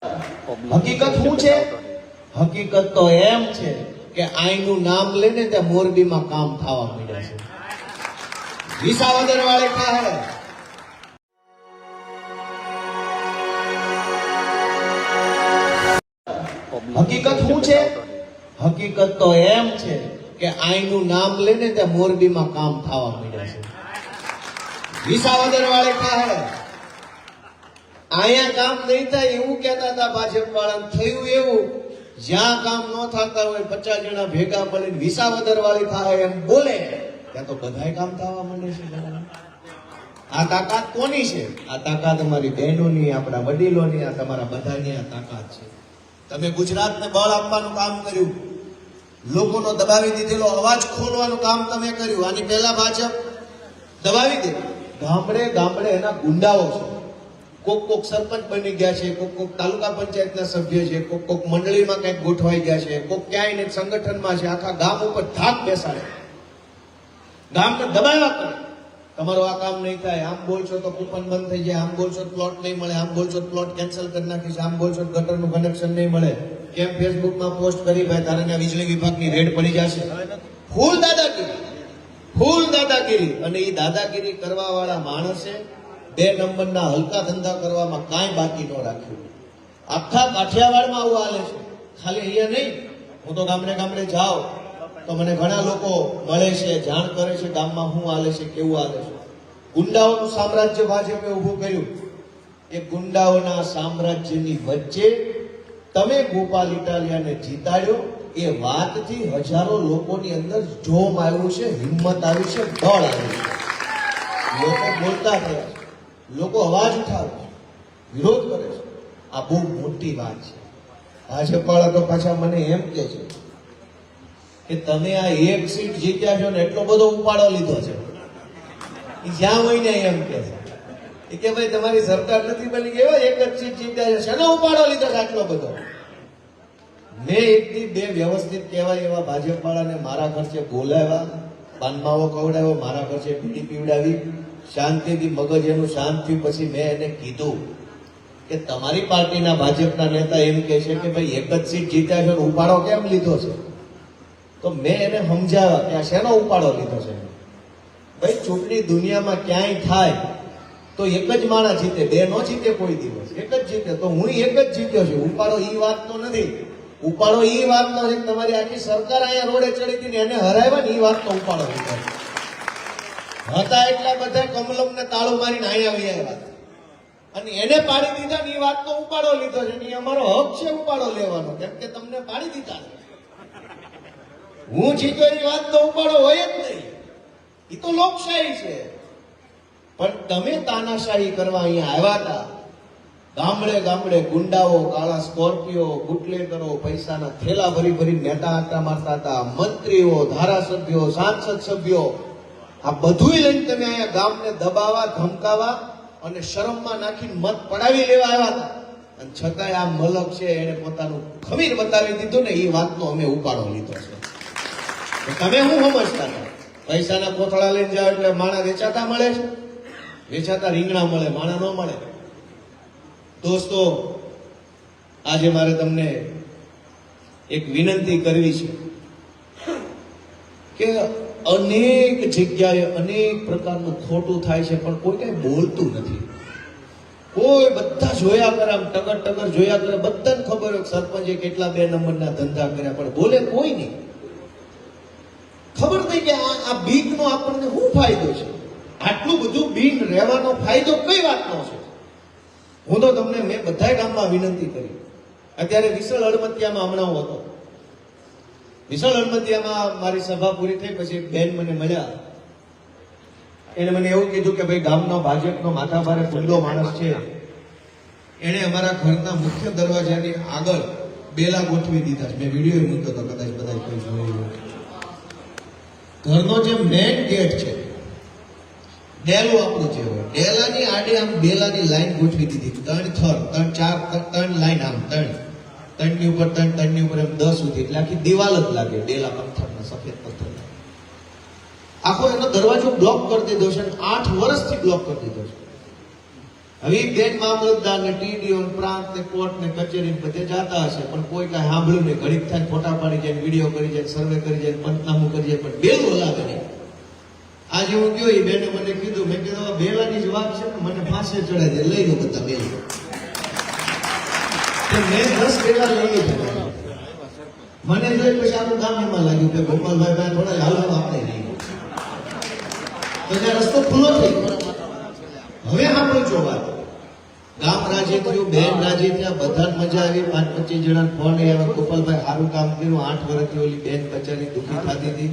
હકીકત શું છે? હકીકત તો એમ છે કે આઈનું નામ લઈને ત્યાં મોરબીમાં કામ થવા માંડ્યા છે. વિસાવદર વાળે કા હે હકીકત શું છે? હકીકત તો એમ છે કે આઈનું નામ લઈને ત્યાં મોરબીમાં કામ થવા માંડ્યા છે. વિસાવદર વાળે કા હે અહીંયા કામ નહીં થાય એવું કહેતા હતા ભાજપ વાળા. થયું એવું, જ્યાં કામ ન થતા હોય 50 જણા ભેગા મળીને વિસાવદર વાળી થાય એમ બોલે ત્યાં તો બધાય કામ થવા માંડે છે. આ તાકાત કોની છે? આ તાકાત અમારી બહેનોની, આપણા વડીલોની, આ તમારા બધાની આ તાકાત છે. તમે ગુજરાતને બળ આપવાનું કામ કર્યું, લોકોનો દબાવી દીધેલો અવાજ ખોલવાનું કામ તમે કર્યું. આની પહેલા ભાજપ દબાવી દે. ગામડે ગામડે એના ગુંડાઓ છે. કોક સરપંચ બની ગયા છે, કોક તાલુકા પંચાયતના સભ્ય છે, કોક મંડળીમાં કંઈક ગોઠવાઈ ગયા છે, કોક ક્યાંય ને સંગઠનમાં છે. આખા ગામ ઉપર ધાક બેસાડે, ગામને દબાવ્યા કરે. તમારું આ કામ નહીં થાય, આમ બોલશો તો કૂપન બંધ થઈ જાય, આમ બોલશો તો પ્લોટ નહીં મળે, આમ બોલશો તો પ્લોટ કેન્સલ કરી નાખીશ, આમ બોલશો તો ગટરનું કનેક્શન નહીં મળે. કેમ ફેસબુકમાં પોસ્ટ કરી ભાઈ તારે વીજળી વિભાગની રેડ પડી જશે. ફૂલ દાદાગીરી. અને એ દાદાગીરી કરવા વાળા માણસે 2 નંબરના હલકા ધંધા કરવામાં કાંઈ બાકી ન રાખ્યું. આખા કાઠિયાવાડમાં આવું હાલે છે. ખાલી અહીંયા નહીં, હું તો ગામડે ગામડે જાઉં તો મને ઘણા લોકો મળે છે, જાણ કરે છે ગામમાં શું હાલે છે, કેવું હાલે છે. ગુંડાઓનું સામ્રાજ્ય ભાજપે ઊભું કર્યું. એ ગુંડાઓના સામ્રાજ્યની વચ્ચે તમે ગોપાલ ઇટાલિયાને જીતાડ્યો. એ વાતથી હજારો લોકોની અંદર જોમ આવ્યું છે, હિંમત આવી છે, બળ આવ્યું છે. લોકો બોલતા થયા, લોકો અવાજ ઉઠાવે છે, વિરોધ કરે છે. આ બહુ મોટી વાત છે. ભાજપ વાળા તો પાછા મને એમ કે છે કે તમે આ 1 સીટ જીત્યા છો ને એટલો બધો ઉપાડો લીધો છે. જ્યાં હોય ને એમ કે છે કે ભાઈ તમારી સરકાર નથી બની ગઈ, 1 જ સીટ જીત્યા છે, શેનો ઉપાડો લીધો છે આટલો બધો? મેં 1 થી 2 વ્યવસ્થિત કહેવાય એવા ભાજપ વાળાને મારા ખર્ચે બોલાવ્યા, પાનમાવો ખવડાવ્યો, મારા ખર્ચે પીડી પીવડાવી, શાંતિથી મગજ એનું શાંત થયું. પછી મેં એને કીધું કે તમારી પાર્ટીના ભાજપના નેતા એમ કહે છે કે ભાઈ 1 જ સીટ જીત્યા છો, ઉપાડો કેમ લીધો છે? તો મેં એને સમજાવ્યા કે આ શેનો ઉપાડો લીધો છે. ભાઈ ચૂંટણી દુનિયામાં ક્યાંય થાય તો 1 જ માણસ જીતે, 2 ન જીતે કોઈ દિવસ, 1 જ જીતે. તો હું 1 જ જીત્યો છું. ઉપાડો ઈ વાત તો નથી. ઉપાડો ઈ વાત નો છે કે તમારી આખી સરકાર અહીંયા રોડે ચડી હતી ને એને હરાવ્યા ને ઈ વાત તો ઉપાડો લીધો હતા. એટલા બધા કમલમ ને તાળું મારીને અહીંયા આવ્યા અને એને પાડી દીધા ને એ વાત તો ઉપાડો લીધો છે. એ અમારો હક છે ઉપાડો લેવાનો, કેમ કે તમને પાડી દીધા છે. હું જીતો એ વાત તો ઉપાડો હોય જ નહીં. એ તો લોકશાહી છે. પણ તમે તાનાશાહી કરવા અહીંયા આવ્યા હતા. ગામડે ગામડે ગુંડાઓ, કાળા સ્કોર્પિયો, બુટલેગરો, પૈસાના થેલા ભરી ભરી નેતા આટા મારતા હતા. મંત્રીઓ, ધારાસભ્યો, સાંસદ સભ્યો, આ બધું લઈને તમે અહીંયા ગામને દબાવવા, ધમકાવા અને શરમમાં નાખીને મત પડાવી લેવા આવ્યા હતા. અને છતાંય આ મલક છે એને પોતાનું ખમીર બતાવી દીધું ને એ વાતનો અમે ઉપાડો લીધો છે. તમે શું સમજતા હતા? પૈસાના કોથળા લઈને જાઓ એટલે માણા વેચાતા મળે છે? વેચાતા રીંગણા મળે, માણા ન મળે. દોસ્તો, આજે મારે તમને એક વિનંતી કરવી છે કે અનેક જગ્યાએ અનેક પ્રકારનું ખોટું થાય છે પણ કોઈ કઈ બોલતું નથી. કોઈ બધા જોયા કરે, આમ ટગર જોયા કરે. બધાને ખબર હોય સરપંચે કેટલા 2 નંબરના ધંધા કર્યા, પણ બોલે કોઈ નહીં. ખબર નહીં કે આ બીકનો આપણને શું ફાયદો છે? આટલું બધું બીન રહેવાનો ફાયદો કઈ વાતનો છે? હું તો તમને મેં બધા ગામમાં વિનંતી કરી. અત્યારે વિશાળ હળમતિયામાં હમણાં હતો. વિશાળ હળમતિયામાં મારી સભા પૂરી થઈ પછી એક બેન મને મળ્યા. એને મને એવું કીધું કે ભાઈ ગામનો ભાજપનો માથાભારે ખુલ્લો માણસ છે, એને અમારા ઘરના મુખ્ય દરવાજાની આગળ બેલા ગોઠવી દીધા છે. મેં વિડીયો મૂક્યો તો, કદાચ બધા કોઈ જોયું. ઘરનો જે મેઇન ગેટ છે, ડેલું આપણું જે હોય, ડેલાની આડે આમ બેલાની લાઈન ગોઠવી દીધી. 3 થર, 3 લાઈન, આમ 3 ની ઉપર 3 ની ઉપર એમ 10 સુધી, એટલે આખી દિવાલ જ લાગે. ડેલા પથ્થરના, સફેદ પથ્થરના. આખો એનો દરવાજો બ્લોક કરી દીધો છે, 8 વર્ષથી બ્લોક કરી દીધો છે. હવે બેન મામલતદાર ને ટીડીઓ પ્રાંત ને કોર્ટ ને કચેરી બધે જાતા હશે, પણ કોઈ કઈ સાંભળ્યું નહીં. ઘડીક થાય ફોટા પાડી જાય, વિડીયો કરી જાય, સર્વે કરી જાય, પંચનામું કરી જાય, પણ બેલ હલાવે નહીં. આજે હું ગયો, એ બેને મને કીધું, મેં કીધું બેલાની જ વાત છે ને, મને ફાંસે ચડાવી દે, લઈ લો બધા બેલ. મેં 10 બેલા લઈ લીધા. મને જોઈ પછી આનું કામ એમાં લાગ્યું કે ગોપાલભાઈ ભાઈ થોડા હાલો આપણે નહીં, તો ત્યાં રસ્તો ખુલ્લો થઈ ગયો. હવે આપણું જો વાત ગામ રાજી થયું, બેન રાજી થયા, બધાને મજા આવી. 5-25 જણા ફોન આવ્યા, ગોપાલભાઈ સારું કામ કર્યું. 8 વર્ષથી ઓલી બેન બચારી દુઃખી થતી હતી.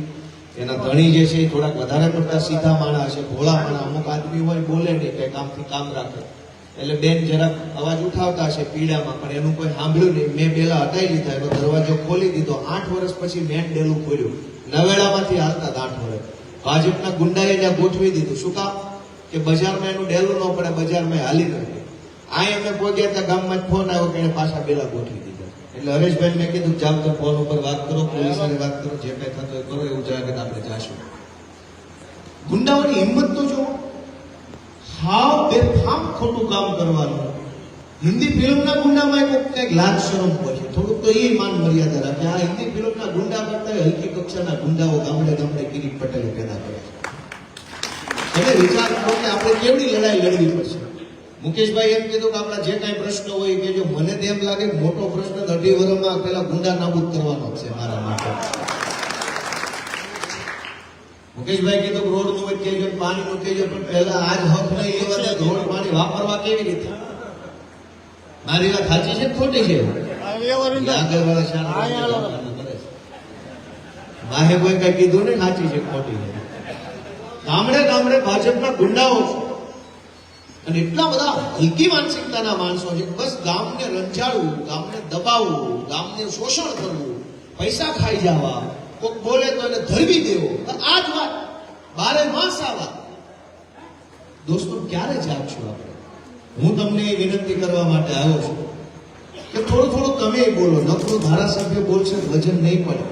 એના ધણી જે છે એ થોડાક વધારે પડતા સીધા માણસ છે, ભોળા માણસ. અમુક આદમી હોય બોલે નહીં, કઈ કામથી કામ રાખે, એટલે બેન જરાક અવાજ ઉઠાવતા છે પીડામાં, પણ એનું કોઈ સાંભળ્યું નહીં. મેં બેલા હટાવી લીધા, એનો દરવાજો ખોલી દીધો. 8 વર્ષ પછી મેં ડેલું ખોલ્યું. નવેડામાંથી હાલતા 8 વર્ષ ભાજપના ગુંડાએ ત્યાં ગોઠવી દીધું. શું કામ? કે બજારમાં એનું ડેલું ન પડે, બજારમાં હાલી નથી. આ અમે પહોંચ્યા ત્યાં ગામમાં ફોન આવ્યો કે એને પાછા બેલા ગોઠવી દીધા. એટલે હરેશભાઈ મેં કીધું જાવ તો ફોન ઉપર વાત કરો, પોલીસ સાથે વાત કરો, જે કઈ થતો હોય કરો, એવું જાય કે આપણે જાશું. ગુંડાઓની હિંમત તો જો હાવ બેફામ ખોટું કામ કરવાનું. હિન્દી ફિલ્મના ગુંડામાં કંઈક લાજ શરમ પછી થોડુંક તો એ માન મર્યાદા રાખે. આ હિન્દી ફિલ્મના ગુંડા કરતા હલકી કક્ષાના ગુંડાઓ ગામડે ગામડે કિરીટ પટેલે પેદા કરે છે. તમે વિચાર કરો કે આપણે કેવડી લડાઈ લડવી પડશે. મુકેશભાઈ એમ કીધું કે આપણા જે કાંઈ પ્રશ્ન હોય કે જો મને તો એમ લાગે મોટો પ્રશ્ન 2.5 વર્ષમાં પેલા ગુંડા નાબૂદ કરવાનો છે મારા માટે. મુકેશભાઈ કીધું રોડ નું કહેજો, પાણી નું કહેજો, પણ પહેલા આજ હક નહીં લેવા દે રોડ પાણી વાપરવા કેવી રીતે? મારી વાત સાચી છે ખોટી છે? માહે કોઈ કઈ કીધું ને સાચી છે ખોટી છે. ગામડે ગામડે ભાજપના ગુંડાઓ છે અને એટલા બધા હલકી માનસિકતાના માણસો છે. બસ ગામને રંજાડવું, ગામને દબાવવું, ગામને શોષણ કરવું, પૈસા ખાઈ જવા, કોક બોલે તો એને ધરવી દેવો, આ જ વાત 12 માસ આ વાત. દોસ્તો ક્યારે જાગશું આપણે? હું તમને એ વિનંતી કરવા માટે આવ્યો છું કે થોડું થોડું તમે બોલો. નકરું ધારાસભ્ય બોલશે વજન નહીં પડે,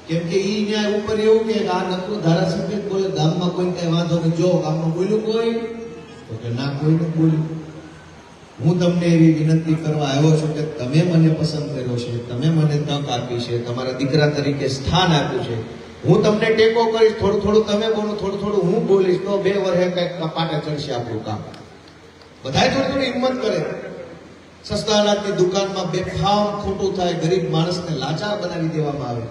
કેમ કે ઈ ન્યાય ઉપર એવું કે આ નકરું ધારાસભ્ય બોલે, ગામમાં કોઈ કઈ વાંધો નહીં. જો ગામમાં બોલ્યું કોઈ તો કે ના કોઈને બોલ્યું. હું તમને એવી વિનંતી કરવા આવ્યો છું કે તમે મને પસંદ કર્યો છે, તમે મને તક આપી છે, તમારા દીકરા તરીકે સ્થાન આપ્યું છે. હું તમને ટેકો કરીશ. થોડું થોડું તમે બોલો, થોડું થોડું હું બોલીશ, તો 2 વર્ષે કઈક પાટે ચડશે આપણું કામ. બધાય થોડી થોડી હિંમત કરે. સસ્તા અનાજની દુકાનમાં બેફામ ખોટું થાય, ગરીબ માણસને લાચાર બનાવી દેવામાં આવે.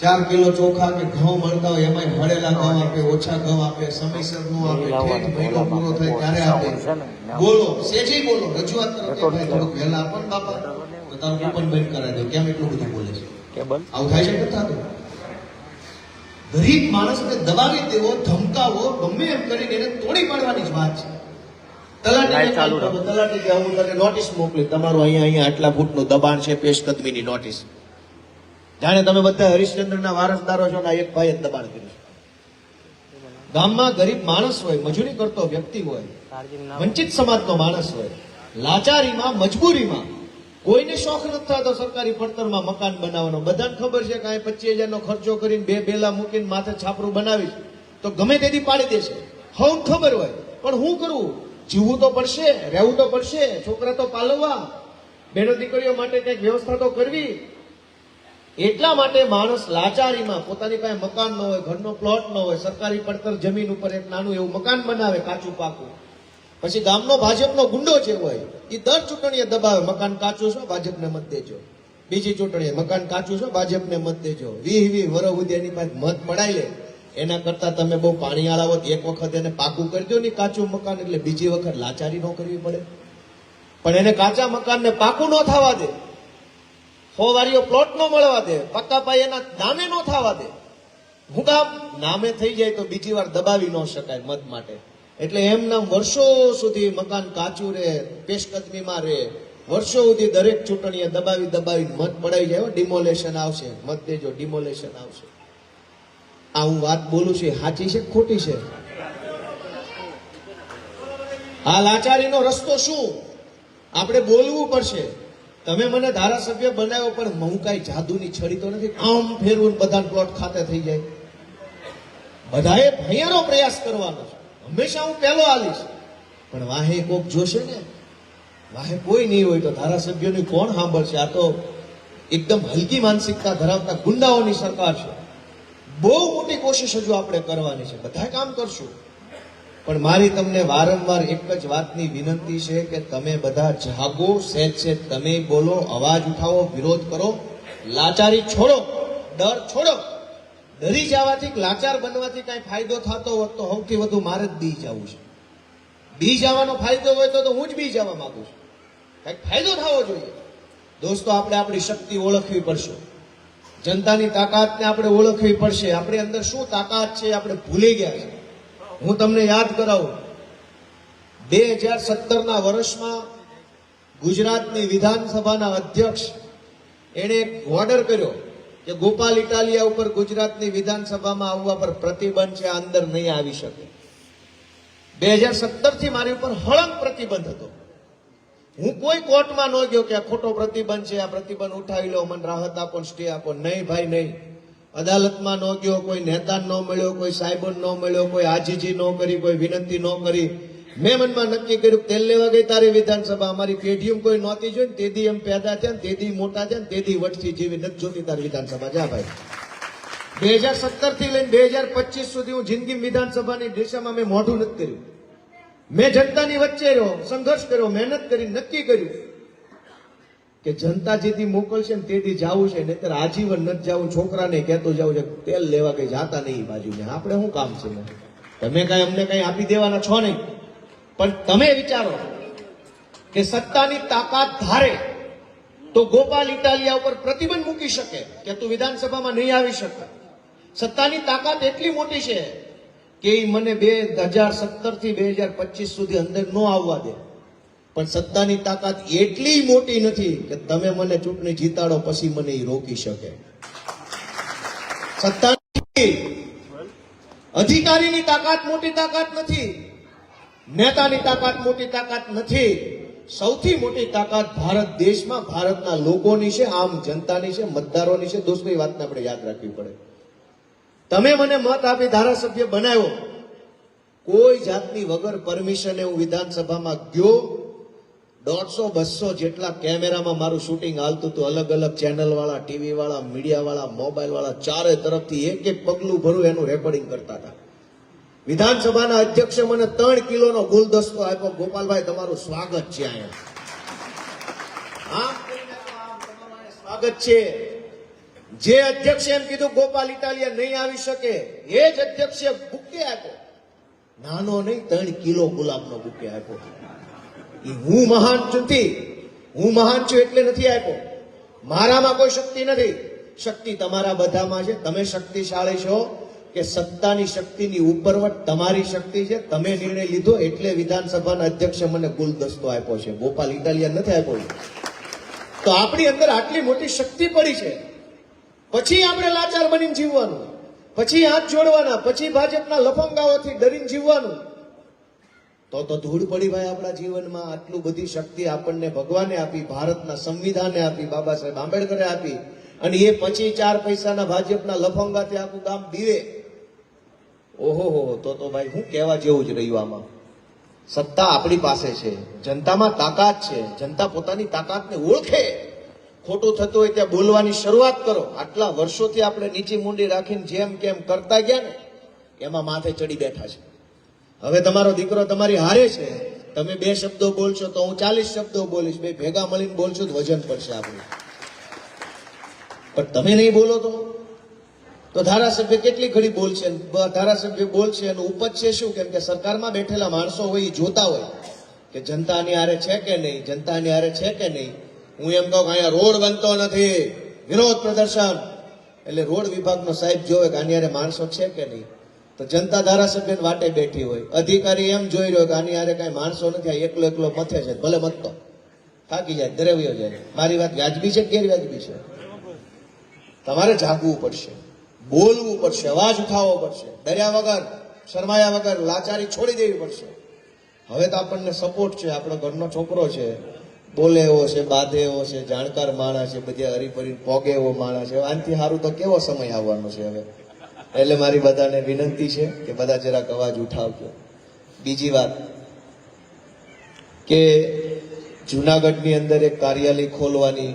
4 કિલો ચોખા કે ઘઉં મળતા હોય એમાં હળેલા ઘઉં આપે, ઓછા ઘઉં આપે, સમયસર નો આપે, ઠેઠ મહિનો પૂરો થાય ત્યારે આપે. બોલો, સેજી બોલો, રજૂઆત કરો કે ભાઈ થોડુંક વહેલા આપો ને બાપા, તો તારું કૂપન બંધ કરાવી દો. કેમ એટલું બધું બોલે છે? આવું થાય છે કે થતું? ગરીબ માણસને દબાવી દેવો, ધમકાવો, ગમે એમ કરીને એને તોડી પાડવાની જ વાત છે. તલાટી કે હું તને નોટિસ મોકલી, તમારું અહીંયા આટલા ફૂટનું દબાણ છે, પેશકદમીની નોટિસ. જાણે તમે બધા હરિશ્ચંદ્રના વારસદારો છો ને, એક ભાઈ જ દબાણ કર્યું. ગામમાં ગરીબ માણસ હોય, મજૂરી કરતો વ્યક્તિ હોય, વંચિત સમાજનો માણસ હોય, લાચારીમાં, મજબૂરીમાં, કોઈને શોખ નથી થતો સરકારી પડતરમાં મકાન બનાવવાનો. બધાને ખબર છે કે 25,000 નો ખર્ચો કરીને 2 બેલા મૂકીને માથે છાપરું બનાવીશ તો ગમે તેથી પાડી દેશે. હવે ખબર હોય, પણ શું કરવું? જીવવું તો પડશે, રહેવું તો પડશે, છોકરા તો પાલવવા, બેનો દીકરીઓ માટે કંઈક વ્યવસ્થા તો કરવી. એટલા માટે માણસ લાચારીમાં પોતાની પાસે મકાન ન હોય, ઘરનો પ્લોટ ન હોય, સરકારી પડતર જમીન ઉપર એક નાનું એવું મકાન બનાવે, કાચું પાકું. પછી ગામનો ભાજપનો ગુંડો જે હોય એ દર ચૂંટણીએ દબાવે, મકાન કાચું છે ભાજપને મત દેજો. બીજી ચૂંટણીએ મકાન કાચું છે ભાજપને મત દેજો. 20 વર્ષ સુધી એની પાસે મત પડાઈ લે. એના કરતા તમે બહુ પાણી આળાવો, એક વખત એને પાકું કરી દો ને કાચું મકાન, એટલે બીજી વખત લાચારી ન કરવી પડે. પણ એને કાચા મકાનને પાકું ન થવા દે, 100 વારીઓ પ્લોટ ન મળવા દે, પક્કા પાયે એના નામે ન થવા દે. હું કામ? નામે થઈ જાય તો બીજી વાર દબાવી ન શકાય મત માટે. એટલે એમના વર્ષો સુધી મકાન કાચું રહે, પેશકદમીમાં રહે, વર્ષો સુધી દરેક ચૂંટણીએ દબાવી દબાવી મત પડાવી જાય. ડિમોલેશન આવશે, મત દેજો, ડિમોલેશન આવશે. આ હું વાત બોલું છું, સાચી છે ખોટી છે? આ લાચારીનો રસ્તો શું? આપણે બોલવું પડશે. તમે મને ધારાસભ્ય બનાવ્યો, પણ હું કઈ જાદુની છડી તો નથી આમ ફેરવું બધા પ્લોટ ખાતે થઈ જાય. બધાએ ભૈયાનો પ્રયાસ કરવાનો છે. હંમેશા હું પહેલો આલીશ. પણ વાહે કોક જોશે ને, વાહે કોઈ નહીં હોય તો ધારાસભ્યોની કોણ સાંભળશે? આ તો એકદમ હલકી માનસિકતા ધરાવતા ગુંડાઓની સરકાર છે. બહુ મોટી કોશિશ હજુ આપણે કરવાની છે, બધા કામ કરશું. પણ મારી તમને વારંવાર એક જ વાતની વિનંતી છે કે તમે બધા જાગો, સહેજ સહેજ તમે બોલો, અવાજ ઉઠાવો, વિરોધ કરો, લાચારી છોડો, ડર છોડો. ડરી જવાથી, લાચાર બનવાથી કઈ ફાયદો થતો હોત તો સૌથી વધુ મારે જ બી જવું છે. બી જવાનો ફાયદો હોય તો હું જ બી જવા માંગુ છું. કઈક ફાયદો થવો જોઈએ. દોસ્તો, આપણે આપણી શક્તિ ઓળખવી પડશે. જનતાની તાકાતને આપણે ઓળખવી પડશે. આપણી અંદર શું તાકાત છે આપણે ભૂલી ગયા છે. હું તમને યાદ કરાવું, 2017ના વર્ષમાં ગુજરાતની વિધાનસભાના અધ્યક્ષ એણે એક ઓર્ડર કર્યો કે ગોપાલ ઇટાલિયા ઉપર ગુજરાતની વિધાનસભામાં આવવા પર પ્રતિબંધ છે, અંદર નહીં આવી શકે. 2017 થી મારી ઉપર હળંગ પ્રતિબંધ હતો. હું કોઈ કોર્ટમાં ન ગયો કે આ ખોટો પ્રતિબંધ છે, આ પ્રતિબંધ ઉઠાવી લો, મને રાહત આપો, સ્ટે આપો. નહીં ભાઈ નહીં. અદાલતમાં ન ગયો, કોઈ નેતા ન મળ્યો, કોઈ સાહેબો ન મળ્યો, કોઈ આજીજી ન કરી, કોઈ વિનંતી ન કરી. મેં મનમાં નક્કી કર્યું તેલ લેવા ગઈ તારી વિધાનસભા. અમારી પેઢીમાં કોઈ નહોતી જોઈ, તેથી એમ પેદા થયા ને તેથી મોટા થયા ને તેથી વટથી જીવી નથી જોતી તારી વિધાનસભા. જા ભાઈ. 2017 થી લઈને 2025 સુધી હું જિંદગી વિધાનસભાની દિશામાં મેં મોઢું નથી કર્યું. મેં જનતાની વચ્ચે રહ્યો, સંઘર્ષ કર્યો, મહેનત કરી, નક્કી કર્યું કે જનતા જેથી મોકલશે ને તેથી જવું છે, નહીતર આજીવન નથી જવું. છોકરાને કહેતો જવું છે તેલ લેવા કઈ જાતા નહીં બાજુને. આપણે શું કામ છે? તમે કઈ અમને કઈ આપી દેવાના છો નહીં. પણ તમે વિચારો કે સત્તાની તાકાત ધારે તો ગોપાલ ઇટાલિયા ઉપર પ્રતિબંધ મૂકી શકે કે તું વિધાનસભામાં નહીં આવી શકે. સત્તાની તાકાત એટલી મોટી છે કે એ મને 2017 થી 2025 સુધી અંદર ન આવવા દે. પણ સત્તાની તાકાત એટલી મોટી નથી કે તમે મને ચૂંટણી જીતાડો પછી મને એ રોકી શકે. સત્તાની અધિકારીની તાકાત મોટી તાકાત નથી, નેતાની તાકાત મોટી તાકાત નથી. સૌથી મોટી તાકાત ભારત દેશમાં ભારતના લોકોની છે, આમ જનતાની છે, મતદારોની છે. દોસ્તો, એ વાતને આપણે યાદ રાખવી પડે. તમે મને મત આપી ધારાસભ્ય બનાવ્યો, કોઈ જાતની વગર પરમિશને હું વિધાનસભામાં ગયો. 150-200 જેટલા કેમેરામાં મારું શૂટિંગ હાલતું હતું. અલગ અલગ ચેનલ વાળા, ટીવી વાળા, મીડિયા વાળા, મોબાઈલ વાળા, ચારે તરફથી એક એક પગલું ભરું એનું રેકોર્ડિંગ કરતા હતા. વિધાનસભાના અધ્યક્ષે મને 3 કિલોનો ગુલદસ્તો આપ્યો. ગોપાલભાઈ, તમારું સ્વાગત છે અહીંયા. આમ કરીને તમારું સ્વાગત છે. જે અધ્યક્ષે એમ કીધું ગોપાલ ઇટાલિયા નહીં આવી શકે, એ જ અધ્યક્ષે બુકે આપ્યો. નાનો નહીં, 3 કિલો ગુલાબનો બુકે આપ્યો. હું મહાન નથી, હું મહાન છું એટલે નથી આપ્યો. મારામાં કોઈ શક્તિ નથી, શક્તિ તમારા બધામાં છે. તમે શક્તિશાળી છો કે સત્તાની શક્તિની ઉપરવટ તમારી શક્તિ છે. તમે નિર્ણય લીધો એટલે વિધાનસભાના અધ્યક્ષે મને ગુલદસ્તો આપ્યો છે, ગોપાલ ઇટાલિયા નથી આપ્યો. તો આપણી અંદર આટલી મોટી શક્તિ પડી છે. પછી આપણે લાચાર બનીને જીવવાનું, પછી હાથ જોડવાના, પછી ભાજપના લફંગાઓથી ડરીને જીવવાનું. તો ધૂળ પડી ભાઈ આપણા જીવનમાં. આટલું બધી શક્તિ આપણને ભગવાને આપી, ભારતના સંવિધાને આપી, બાબા સાહેબ આંબેડકરે આપી, અને એ પછી 4 પૈસાના ભાજપના લફંગાથી આખું ગામ દીવે. ઓહો, તો ભાઈ હું કહેવા જેવું જ રહ્યું આમાં. સત્તા આપણી પાસે છે, જનતામાં તાકાત છે. જનતા પોતાની તાકાતને ઓળખે. ખોટું થતું હોય ત્યાં બોલવાની શરૂઆત કરો. આટલા વર્ષોથી આપણે નીચી મૂંડી રાખીને જેમ કેમ કરતા ગયા ને, એમાં માથે ચડી બેઠા છે. હવે તમારો દીકરો તમારી હારે છે, તમે 2 શબ્દો બોલશો તો હું 40 શબ્દો બોલીશ. બે ભેગા મળીને બોલશો તો વજન પડશે આપણું. પણ તમે નહીં બોલો તો ધારાસભ્ય કેટલી ઘડી બોલશે? ધારાસભ્ય બોલશે એનું ઉપજશે શું? કેમ કે સરકારમાં બેઠેલા માણસો હોય એ જોતા હોય કે જનતાની હારે છે કે નહીં, જનતાની હારે છે કે નહીં. હું એમ કહું કે અહીંયા રોડ બનતો નથી, વિરોધ પ્રદર્શન, એટલે રોડ વિભાગનો સાહેબ જોવે કે આની હારે માણસો છે કે નહીં. તો જનતા ધારાસભ્યને વાટે બેઠી હોય, અધિકારી એમ જોઈ રહ્યો કે આની હારે કઈ માણસો નથી, આ એકલો એકલો મથે છે, ભલે મતતો થાકી જાય, દ્રવ્યો જાય. મારી વાત વ્યાજબી છે, ગેરવ્યાજબી છે? તમારે જાગવું પડશે, બોલવું પડશે, અવાજ ઉઠાવવો પડશે, ડર્યા વગર, શરમાયા વગર, લાચારી છોડી દેવી પડશે. હવે તો આપણને સપોર્ટ છે, આપણો ઘરનો છોકરો છે, બોલે એવો છે, બાંધે એવો છે, જાણકાર માણસ છે, બધી હરીફરીને પોગે એવો માણસ છે. આનાથી સારું તો કેવો સમય આવવાનો છે હવે? એટલે મારી બધાને વિનંતી છે કે બધા જરાક અવાજ ઉઠાવજો. બીજી વાત, કે જુનાગઢની અંદર એક કાર્યાલય ખોલવાની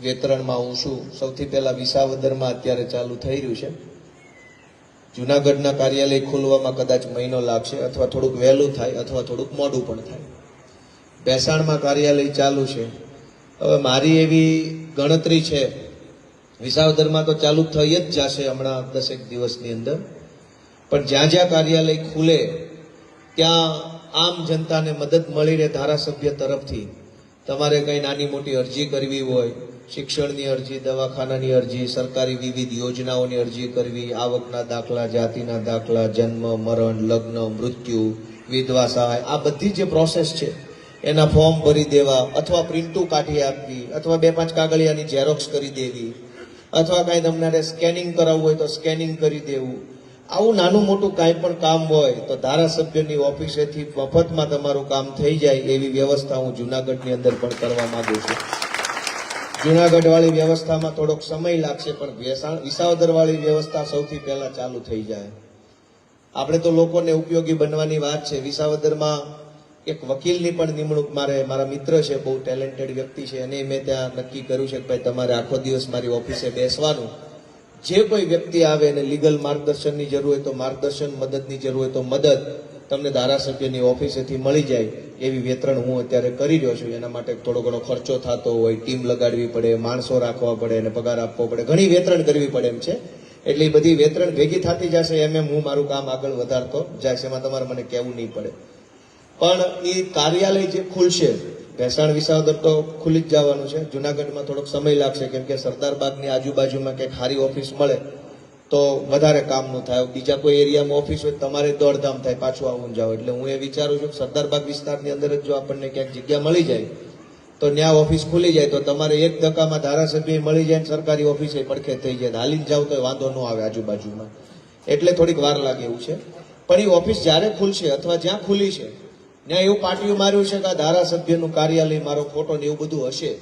વેતરણમાં હું છું. સૌથી પહેલા વિસાવદરમાં અત્યારે ચાલુ થઈ રહ્યું છે. જુનાગઢના કાર્યાલય ખોલવામાં કદાચ મહિનો લાગશે, અથવા થોડુંક વહેલું થાય અથવા થોડુંક મોડું પણ થાય. ભેસાણમાં કાર્યાલય ચાલુ છે. હવે મારી એવી ગણતરી છે, વિસાવદરમાં તો ચાલુ થઈ જ જશે હમણાં 10 દિવસની અંદર, પણ જ્યાં જ્યાં કાર્યાલય ખુલે ત્યાં આમ જનતાને મદદ મળી રહે ધારાસભ્ય તરફથી. તમારે કંઈ નાની મોટી અરજી કરવી હોય, શિક્ષણની અરજી, દવાખાનાની અરજી, સરકારી વિવિધ યોજનાઓની અરજી કરવી, આવકના દાખલા, જાતિના દાખલા, જન્મ, મરણ, લગ્ન, મૃત્યુ, વિધવા સહાય, આ બધી જે પ્રોસેસ છે એના ફોર્મ ભરી દેવા, અથવા પ્રિન્ટુ કાઢી આપવી, અથવા 2-5 કાગળિયાની ઝેરોક્સ કરી દેવી, અથવા કાંઈ તમને સ્કેનિંગ કરાવવું હોય તો સ્કેનિંગ કરી દેવું. આવું નાનું મોટું કાંઈ પણ કામ હોય તો ધારાસભ્યની ઓફિસેથી મફતમાં તમારું કામ થઈ જાય એવી વ્યવસ્થા હું જુનાગઢની અંદર પણ કરવા માંગુ છું. જુનાગઢ વાળી વ્યવસ્થામાં થોડોક સમય લાગશે, પણ વિસાવદર વાળી વ્યવસ્થા સૌથી પહેલા ચાલુ થઈ જાય. આપણે તો લોકોને ઉપયોગી બનવાની વાત છે. વિસાવદરમાં એક વકીલની પણ નિમણૂક મારા મિત્ર છે, બહુ ટેલેન્ટેડ વ્યક્તિ છે, અને મેં ત્યાં નક્કી કર્યું છે કે ભાઈ તમારે આખો દિવસ મારી ઓફિસે બેસવાનું. જે કોઈ વ્યક્તિ આવે અને લીગલ માર્ગદર્શનની જરૂર હોય તો માર્ગદર્શન, મદદની જરૂર હોય તો મદદ તમને ધારાસભ્યની ઓફિસેથી મળી જાય એવી વેતરણ હું અત્યારે કરી રહ્યો છું. એના માટે થોડો ઘણો ખર્ચો થતો હોય, ટીમ લગાડવી પડે, માણસો રાખવા પડે અને પગાર આપવો પડે, ઘણી વેતરણ કરવી પડે એમ છે. એટલે એ બધી વેતરણ ભેગી થતી જશે એમ હું મારું કામ આગળ વધારતો જાય. એમાં તમારે મને કહેવું નહીં પડે. પણ એ કાર્યાલય જે ખુલશે, ભેસાણ વિસાવદર તો ખુલી જ જવાનું છે. જુનાગઢમાં થોડોક સમય લાગશે, કેમ કે સરદાર બાગની આજુબાજુમાં કંઈક સારી ઓફિસ મળે તો વધારે કામનું થાય. બીજા કોઈ એરિયામાં ઓફિસ હોય તમારે દોડધામ થાય, પાછું આવું જાવ. એટલે હું એ વિચારું છું કે સરદાર બાગ વિસ્તારની અંદર જ જો આપણને ક્યાંક જગ્યા મળી જાય તો ત્યાં ઓફિસ ખુલી જાય તો તમારે એક ધક્કામાં ધારાસભ્ય મળી જાય, સરકારી ઓફિસે પડખે થઈ જાય. હાલીને જાવ તો વાંધો ન આવે આજુબાજુમાં. એટલે થોડીક વાર લાગે એવું છે. પણ એ ઓફિસ જ્યારે ખુલશે અથવા જ્યાં ખુલી છે ત્યાં એવું પાટિયું માર્યું છે કે આ ધારાસભ્યનું કાર્યાલય, મારો ફોટો ને એવું બધું હશે,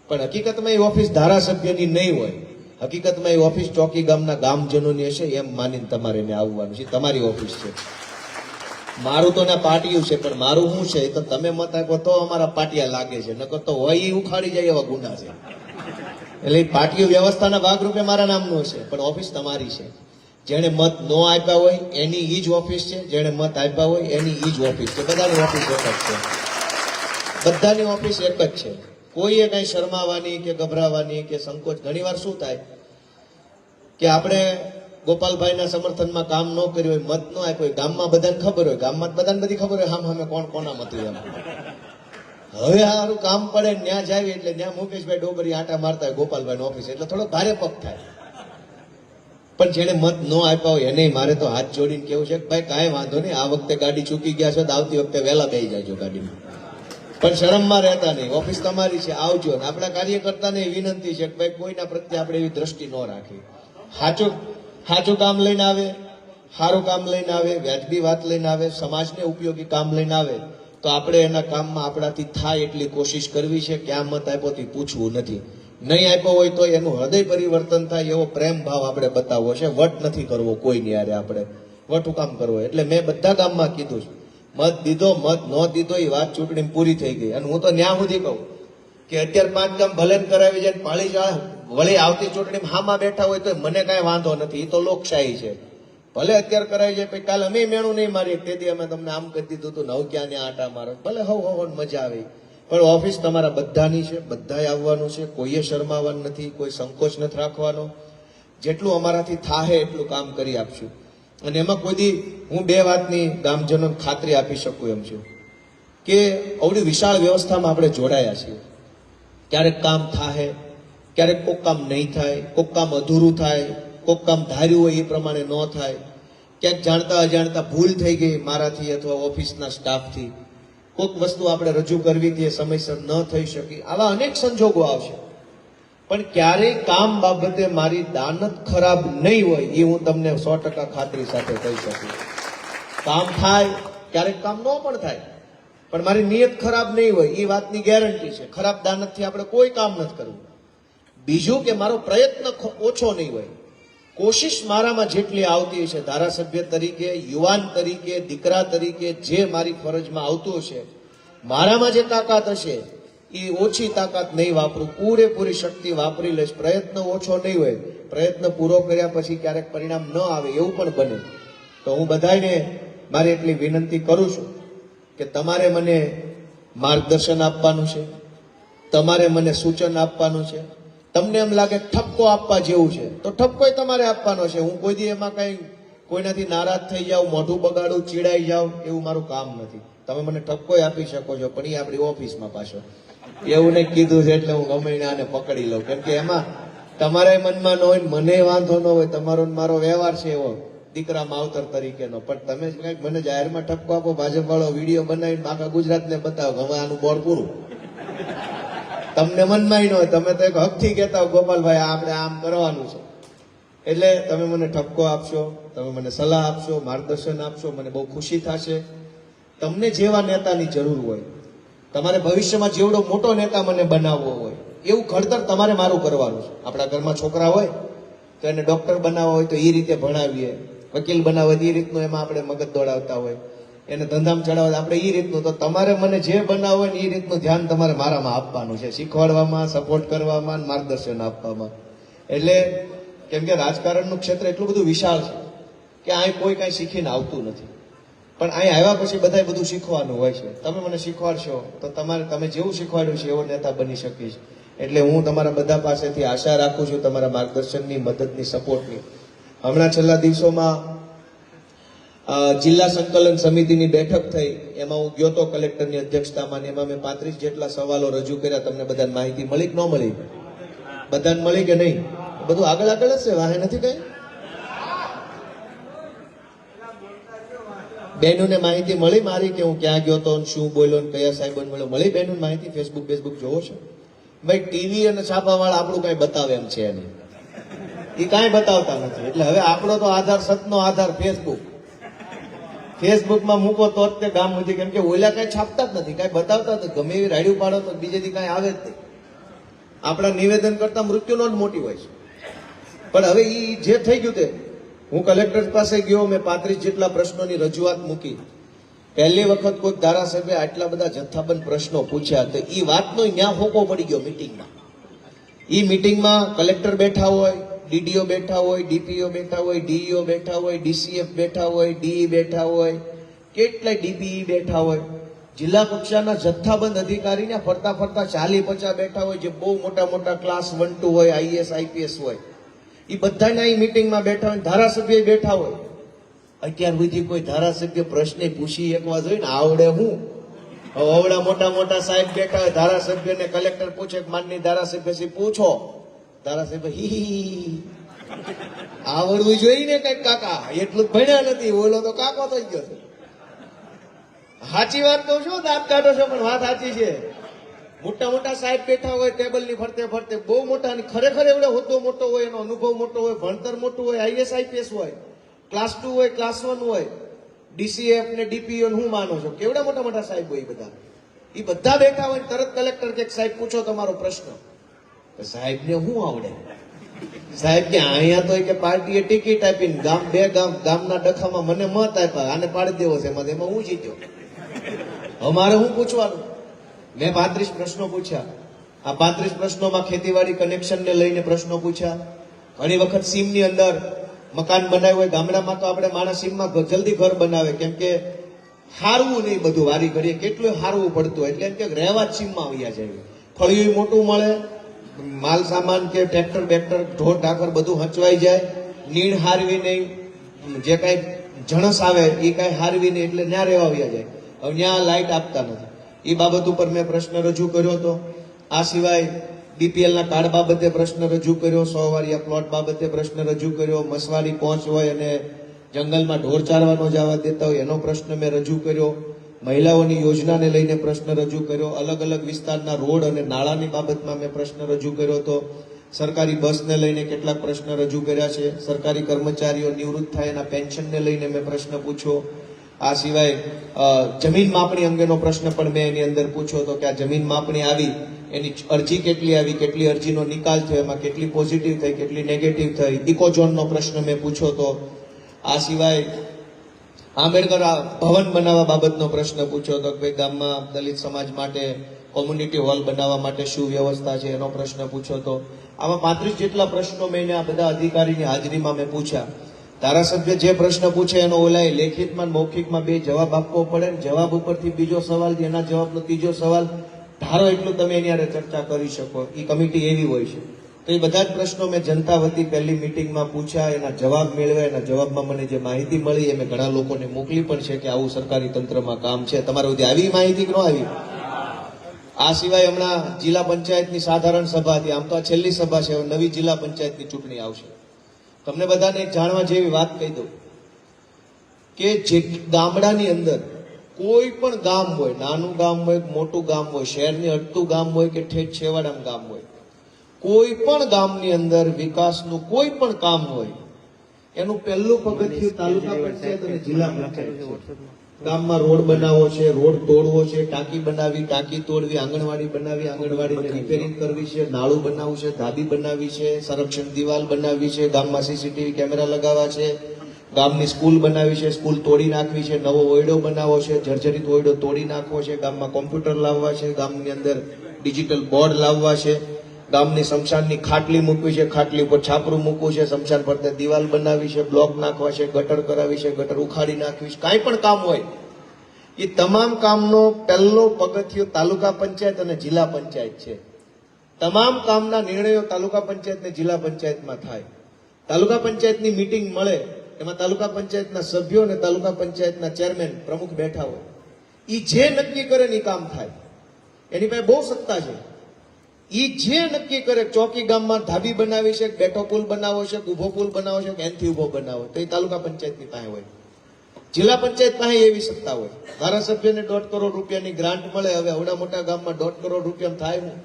પણ હકીકતમાં એ ઓફિસ ધારાસભ્યની નહીં હોય. હકીકતમાં એ ઓફિસ ચોકી ગામના ગામજનોની હશે એમ માનીને તમારે એને આવવાનું છે. તમારી ઓફિસ છે. મારું તો ના પાટિયું છે, પણ મારું શું છે એ તો તમે મત આપો તો અમારા પાટિયા લાગે છે, નકર તો હોય એ ઉખાડી જાય એવા ગુંડા છે. એટલે પાટિયું વ્યવસ્થાના ભાગરૂપે મારા નામનું હશે, પણ ઓફિસ તમારી છે. જેણે મત ન આપ્યા હોય એની ઈ જ ઓફિસ છે, જેણે મત આપ્યા હોય એની ઈ જ ઓફિસ છે. બધાની ઓફિસ એક જ છે. બધાની ઓફિસ એક જ છે. કોઈએ કઈ શરમાવાની કે ગભરાવાની કે સંકોચ. ઘણીવાર શું થાય કે આપણે ગોપાલભાઈના સમર્થનમાં કામ ન કર્યું હોય, મત ન આપ્યો હોય, ગામમાં બધાને ખબર હોય, ગામમાં બધાને બધી ખબર હોય સામે કોણ કોના મત એમ. હવે સારું કામ પડે ત્યાં જાય એટલે ત્યાં મુકેશભાઈ ડોબરી આટા મારતા હોય ગોપાલભાઈ ઓફિસ, એટલે થોડો ભારે પગ થાય. પણ જેને મત ન આપ્યા હોય એને મારે તો હાથ જોડીને કેવું છે કે ભાઈ કાંઈ વાંધો નહીં, આ વખતે ગાડી ચૂકી ગયા છો તો આવતી વખતે વહેલા બેસી જાયજો ગાડીમાં. પણ શરમમાં રહેતા નહીં, ઓફિસ તમારી છે, આવજો. ને આપણા કાર્યકર્તાને વિનંતી છે કે ભાઈ કોઈના પ્રત્યે આપણે એવી દ્રષ્ટિ ન રાખી. સાચું કામ લઈને આવે, સારું કામ લઈને આવે, વ્યાજબી વાત લઈને આવે, સમાજને ઉપયોગી કામ લઈને આવે તો આપણે એના કામમાં આપણાથી થાય એટલી કોશિશ કરવી છે. ક્યાં મત આપ્યો તે પૂછવું નથી. નહીં આપ્યો હોય તો એનું હૃદય પરિવર્તન થાય એવો પ્રેમ ભાવ આપણે બતાવવો છે. વટ નથી કરવો કોઈની યારે, આપણે વટું કામ કરવો. એટલે મેં બધા ગામમાં કીધું છે, મત દીધો મત ન દીધો એ વાત ચૂંટણી પૂરી થઈ ગઈ. અને હું તો ન્યા સુધી કહું કે અત્યારે 5 ગામ ભલે કરાવી જાય, પાળી જાય, વળી આવતી ચૂંટણીમાં હામાં બેઠા હોય તો મને કાંઈ વાંધો નથી. એ તો લોકશાહી છે. ભલે અત્યારે કરાવી જાય, પછી કાલે અમે મેણું નહીં મારીએ, તેથી અમે તમને આમ કરી દીધું હતું, નવ ક્યાં ને આટા મારો, ભલે હવ મજા આવી. પણ ઓફિસ તમારા બધાની છે, બધાએ આવવાનું છે. કોઈએ શરમાવાનું નથી, કોઈ સંકોચ નથી રાખવાનો. જેટલું અમારાથી થાય એટલું કામ કરી આપશું. અને એમાં કોઈ દી હું 2 વાતની ગામજનોને ખાતરી આપી શકું એમ છું કે આવડી વિશાળ વ્યવસ્થામાં આપણે જોડાયા છીએ. ક્યારેક કામ થાય, ક્યારેક કોઈક કામ નહીં થાય, કોઈક કામ અધૂરું થાય, કોઈક કામ ધાર્યું હોય એ પ્રમાણે ન થાય, ક્યાંક જાણતા અજાણતા ભૂલ થઈ ગઈ મારાથી અથવા ઓફિસના સ્ટાફથી, કોઈક વસ્તુ આપણે રજૂ કરવી હતી એ સમયસર ન થઈ શકી. આવા અનેક સંજોગો આવશે, પણ ક્યારેય કામ બાબતે મારી દાનત ખરાબ નહીં હોય એ હું તમને 100% ખાતરી સાથે કહી શકું. કામ થાય, ક્યારેક કામ ન પણ થાય, પણ મારી નિયત ખરાબ નહીં હોય એ વાતની ગેરંટી છે. ખરાબ દાનતથી આપણે કોઈ કામ નથી કરવું. બીજું કે મારો પ્રયત્ન ઓછો નહીં હોય. કોશિશ મારામાં જેટલી આવતી છે ધારાસભ્ય તરીકે, યુવાન તરીકે, દીકરા તરીકે જે મારી ફરજમાં આવતું છે મારામાં જે તાકાત હશે એ ઓછી તાકાત નહીં વાપરું, પૂરેપૂરી શક્તિ વાપરી લઈશ. પ્રયત્ન ઓછો નહીં હોય, પ્રયત્ન પૂરો કર્યા પછી ક્યારેક પરિણામ ન આવે એવું પણ બને. તો હું બધાને મારી એટલી વિનંતી કરું છું કે તમારે મને માર્ગદર્શન આપવાનું છે, તમારે મને સૂચન આપવાનું છે. તમને એમ લાગે ઠપકો આપવા જેવું છે તો ઠપકોય તમારે આપવાનો છે. હું કોઈ દી એમાં કઈ કોઈનાથી નારાજ થઈ જાઉં, મોઢું બગાડું, ચીડાઈ જાઉં એવું મારું કામ નથી. તમે મને ઠપકોય આપી શકો છો, પણ એ આપણી ઓફિસમાં પાછો એવું નહીં કીધું છે એટલે હું ગમે આને પકડી લઉં. કેમ કે એમાં તમારે મનમાં ન હોય, મને વાંધો ન હોય, તમારો મારો વ્યવહાર છે એવો દીકરા માવતર તરીકેનો. પણ તમે કઈક મને જાહેરમાં ઠપકો આપો, ભાજપ વાળો વિડીયો બનાવીને આખા ગુજરાતને બતાવો હવે આનું બોર્ડ પૂરું. તમને મનમાં ન હોય, તમે તો એક હકથી કહેતા હો ગોપાલભાઈ આપણે આમ કરવાનું છે. એટલે તમે મને ઠપકો આપશો, તમે મને સલાહ આપશો, માર્ગદર્શન આપશો, મને બહુ ખુશી થશે. તમને જેવા નેતાની જરૂર હોય, તમારે ભવિષ્યમાં જેવડો મોટો નેતા મને બનાવવો હોય એવું ઘડતર તમારે મારું કરવાનું છે. આપણા ઘરમાં છોકરા હોય તો એને ડોક્ટર બનાવવા હોય તો એ રીતે ભણાવીએ, વકીલ બનાવવા હોય એ રીતનું એમાં આપણે મગજ દોડાવતા હોય, એને ધંધામાં ચડાવવા આપણે એ રીતનું. તો તમારે મને જે બનાવવું હોય ને એ રીતનું ધ્યાન તમારે મારામાં આપવાનું છે, શીખવાડવામાં, સપોર્ટ કરવામાં, માર્ગદર્શન આપવામાં. એટલે કેમ કે રાજકારણનું ક્ષેત્ર એટલું બધું વિશાળ છે કે અહીં કોઈ કાંઈ શીખીને આવતું નથી, પણ અહીં આવ્યા પછી બધાય બધું શીખવાનું હોય છે. તમે મને શીખવાડશો તો તમે જેવું શીખવાડ્યું છે એવો નેતા બની શકીશ. એટલે હું તમારા બધા પાસેથી આશા રાખું છું તમારા માર્ગદર્શનની, મદદની, સપોર્ટની. હમણાં છેલ્લા દિવસોમાં જિલ્લા સંકલન સમિતિની બેઠક થઈ, એમાં હું ગયો તો કલેક્ટરની અધ્યક્ષતામાં. એમાં મેં 35 જેટલા સવાલો રજૂ કર્યા. તમને બધાને માહિતી મળી કે ન મળી? બધાને મળી કે નહીં? બધું આગળ આગળ જ છે, વાહે નથી કઈ. બહેનોને માહિતી મળી મારી કે હું ક્યાં ગયો તો, શું બોલ્યો, કયા સાહેબોને મળ્યો? મળી બહેનોને માહિતી? ફેસબુક જોવો છો? ભાઈ ટીવી અને છાપાવાળા આપણું કઈ બતાવે એમ છે નહીં, એ કાંઈ બતાવતા નથી. એટલે હવે આપણો તો આધાર, સતનો આધાર ફેસબુકમાં મૂકો તો જ તે ગામ સુધી. કેમ કે ઓલા કઈ છાપતા જ નથી, કઈ બતાવતા નથી. ગમે એવી રાડિયું પાડો તો બીજેથી કઈ આવે જ નહીં. આપણા નિવેદન કરતા મૃત્યુનો જ મોટી હોય છે. પણ હવે એ જે થઈ ગયું તે હું કલેક્ટર પાસે ગયો, મેં 35 જેટલા પ્રશ્નોની રજૂઆત મૂકી. પહેલી વખત કોઈ ધારાસભ્ય આટલા બધા જથ્થાબંધ પ્રશ્નો પૂછ્યા તો એ વાતનો ન્યા હોકો પડી ગયો મિટિંગમાં. એ મિટિંગમાં કલેક્ટર બેઠા હોય, ડીડીઓ બેઠા હોય, ડીપીઓ બેઠા હોય, ડીઈઓ બેઠા હોય, ડીસીએફ બેઠા હોય, ડીઈ બેઠા હોય, કેટલાય ડીપીઈ બેઠા હોય. જિલ્લા કક્ષાના જથ્થાબંધ અધિકારીને ફરતા 40-50 બેઠા હોય, જે બહુ મોટા ક્લાસ 1, 2 હોય, આઈએસ, આઈપીએસ હોય. એ બધાના એ મિટિંગમાં બેઠા હોય, ધારાસભ્ય બેઠા હોય. અત્યાર સુધી કોઈ ધારાસભ્ય પ્રશ્ન પૂછી એકવા જોઈએ ને, આવડે હું? અવડા મોટા સાહેબ બેઠા હોય, ધારાસભ્યને કલેક્ટર પૂછે કે માનની ધારાસભ્યથી પૂછો, ધારાસભ્ય હી આવડવું જોઈએ ને કઈક, કાકા એટલું જ ભણ્યા નથી, ઓલો તો કાકો થઈ ગયો છે. સાચી વાત કહું છું, દાંત કાઢો છો પણ વાત સાચી છે. મોટા સાહેબ બેઠા હોય ટેબલની ફરતે, બહુ મોટા, ખરેખર એવડો હોદ્દો મોટો હોય, એનો અનુભવ મોટો હોય, ભણતર મોટું હોય, આઈએસ આઈપીએસ હોય, ક્લાસ 2 હોય, ક્લાસ 1 હોય, ડીસીએફ ને ડીપીઓ હું માનો છો કેવડા મોટા સાહેબ હોય બધા. એ બધા બેઠા હોય, તરત કલેક્ટર કે સાહેબ પૂછો તમારો પ્રશ્ન. સાહેબ ને શું આવડે? સાહેબ કે અહીંયા તો કે પાર્ટીએ ટિકિટ આપીને ગામના ડખામાં મને મત આપ્યા, આને પાડી દેવો છે, એમાં હું જીત્યો. અમારે શું પૂછવાનું? મેં 35 પ્રશ્નો પૂછ્યા. આ 35 પ્રશ્નોમાં ખેતીવાડી કનેક્શનને લઈને પ્રશ્નો પૂછ્યા. ઘણી વખત સીમની અંદર મકાન બનાવ્યું હોય, ગામડામાં તો આપણે માણસ સીમમાં જલ્દી ઘર બનાવે, કેમ કે હારવું નહીં બધું વારી ઘડીએ, કેટલું હારવું પડતું હોય. એટલે એમ કે રહેવા જ સીમમાં આવ્યા જાય. ફળિયું મોટું મળે, માલ સામાન કે ટ્રેક્ટર બેક્ટર ઢોર ઢાકર બધું હચવાઈ જાય, નીણ હારવી નહીં, જે કાંઈ જણસ આવે એ કાંઈ હારવી નહીં, એટલે ત્યાં રહેવા આવ્યા જાય. હવે ત્યાં લાઇટ આપતા નથી. એ બાબત ઉપર મેં પ્રશ્ન રજૂ કર્યો હતો. આ સિવાય બીપીએલના કાર્ડ બાબતે પ્રશ્ન રજૂ કર્યો, 100 વારિયા પ્લોટ બાબતે પ્રશ્ન રજૂ કર્યો, મસવાડી પહોંચ હોય અને જંગલમાં ઢોર ચારવાનો જવા દેતા હોય એનો પ્રશ્ન મેં રજૂ કર્યો. મહિલાઓની યોજનાને લઈને પ્રશ્ન રજૂ કર્યો. અલગ અલગ વિસ્તારના રોડ અને નાળાની બાબતમાં મેં પ્રશ્ન રજૂ કર્યો હતો. સરકારી બસને લઈને કેટલાક પ્રશ્ન રજૂ કર્યા છે. સરકારી કર્મચારીઓ નિવૃત્ત થાય એના પેન્શનને લઈને મેં પ્રશ્ન પૂછ્યો. આ સિવાય જમીન માપણી અંગેનો પ્રશ્ન પણ મેં એની અંદર પૂછ્યો હતો કે આ જમીન માપણી આવી, એની અરજી કેટલી આવી, કેટલી અરજીનો નિકાલ થયો, એમાં કેટલી પોઝિટિવ થઈ, કેટલી નેગેટિવ થઈ. ઇકોઝોનનો પ્રશ્ન મેં પૂછ્યો હતો. આ સિવાય આંબેડકર ભવન બનાવવા બાબતનો પ્રશ્ન પૂછ્યો હતો કે ભાઈ ગામમાં દલિત સમાજ માટે કોમ્યુનિટી હોલ બનાવવા માટે શું વ્યવસ્થા છે એનો પ્રશ્ન પૂછ્યો હતો. આમાં 35 જેટલા પ્રશ્નો મેં આ બધા અધિકારીની હાજરીમાં મેં પૂછ્યા. ધારાસભ્ય જે પ્રશ્ન પૂછે એનો ઓલાએ લેખિતમાં મૌખિકમાં 2 જવાબ આપવો પડે. જવાબ ઉપરથી બીજો સવાલ, એના જવાબનો ત્રીજો સવાલ, ધારો એટલું તમે એની હારે ચર્ચા કરી શકો. એ કમિટી એવી હોય છે. તો એ બધા જ પ્રશ્નો મેં જનતા વતી પહેલી મિટિંગમાં પૂછ્યા, એના જવાબ મેળવ્યા. એના જવાબમાં મને જે માહિતી મળી એ મેં ઘણા લોકોને મોકલી પણ છે કે આવું સરકારી તંત્રમાં કામ છે. તમારે સુધી આવી માહિતી કે ન આવી? આ સિવાય હમણાં જિલ્લા પંચાયતની સાધારણ સભા હતી. આમ તો આ છેલ્લી સભા છે. હવે નવી જિલ્લા પંચાયતની ચૂંટણી આવશે. તમને બધાને એક જાણવા જેવી વાત કહી દઉં કે જે ગામડાની અંદર કોઈ પણ ગામ હોય, નાનું ગામ હોય, મોટું ગામ હોય, શહેરની અડતું ગામ હોય કે ઠેઠ છેવાડાનું ગામ હોય, કોઈ પણ ગામની અંદર વિકાસનું કોઈ પણ કામ હોય એનું પહેલું પગથિયું તાલુકા પંચાયત અને જિલ્લા પંચાયત છે. ગામમાં રોડ બનાવવો છે, રોડ તોડવો છે, ટાંકી બનાવી, ટાંકી તોડવી, આંગણવાડી બનાવી, આંગણવાડીને રિપેરિંગ કરવી છે, નાળું બનાવવું છે, ધાબી બનાવવી છે, સંરક્ષણ દિવાલ બનાવવી છે, ગામમાં સીસીટીવી કેમેરા લગાવવા છે, ગામની સ્કૂલ બનાવી છે, સ્કૂલ તોડી નાખવી છે, નવો ઓયડો બનાવવો છે, જર્જરિત ઓયડો તોડી નાખવો છે, ગામમાં કોમ્પ્યુટર લાવવા છે, ગામની અંદર ડિજિટલ બોર્ડ લાવવા છે, ગામની સ્મશાનની ખાટલી મૂકવી છે, ખાટલી ઉપર છાપરું મૂકવું છે, સ્મશાન ફરતે દિવાલ બનાવી છે, બ્લોક નાખવા છે, ગટર કરાવી છે, ગટર ઉખાડી નાખવી છે, કાંઈ પણ કામ હોય એ તમામ કામનો પહેલો પગથિયો તાલુકા પંચાયત અને જિલ્લા પંચાયત છે. તમામ કામના નિર્ણયો તાલુકા પંચાયત અને જિલ્લા પંચાયતમાં થાય. તાલુકા પંચાયતની મીટિંગ મળે, એમાં તાલુકા પંચાયતના સભ્યો અને તાલુકા પંચાયતના ચેરમેન પ્રમુખ બેઠા હોય. એ જે નક્કી કરે એ કામ થાય. એની પાસે બહુ સત્તા છે. એ જે નક્કી કરે, ચોકી ગામમાં ધાબી બનાવી છે, બેઠો પુલ બનાવો છે, ઉભો પુલ બનાવો છે, એનથી ઉભો બનાવો, તો એ તાલુકા પંચાયતની પાસે હોય. જિલ્લા પંચાયત પાસે એવી સત્તા હોય. ધારાસભ્યને 1.5 કરોડ રૂપિયાની ગ્રાન્ટ મળે. હવે આવડા મોટા ગામમાં 1.5 કરોડ રૂપિયા થાય હું.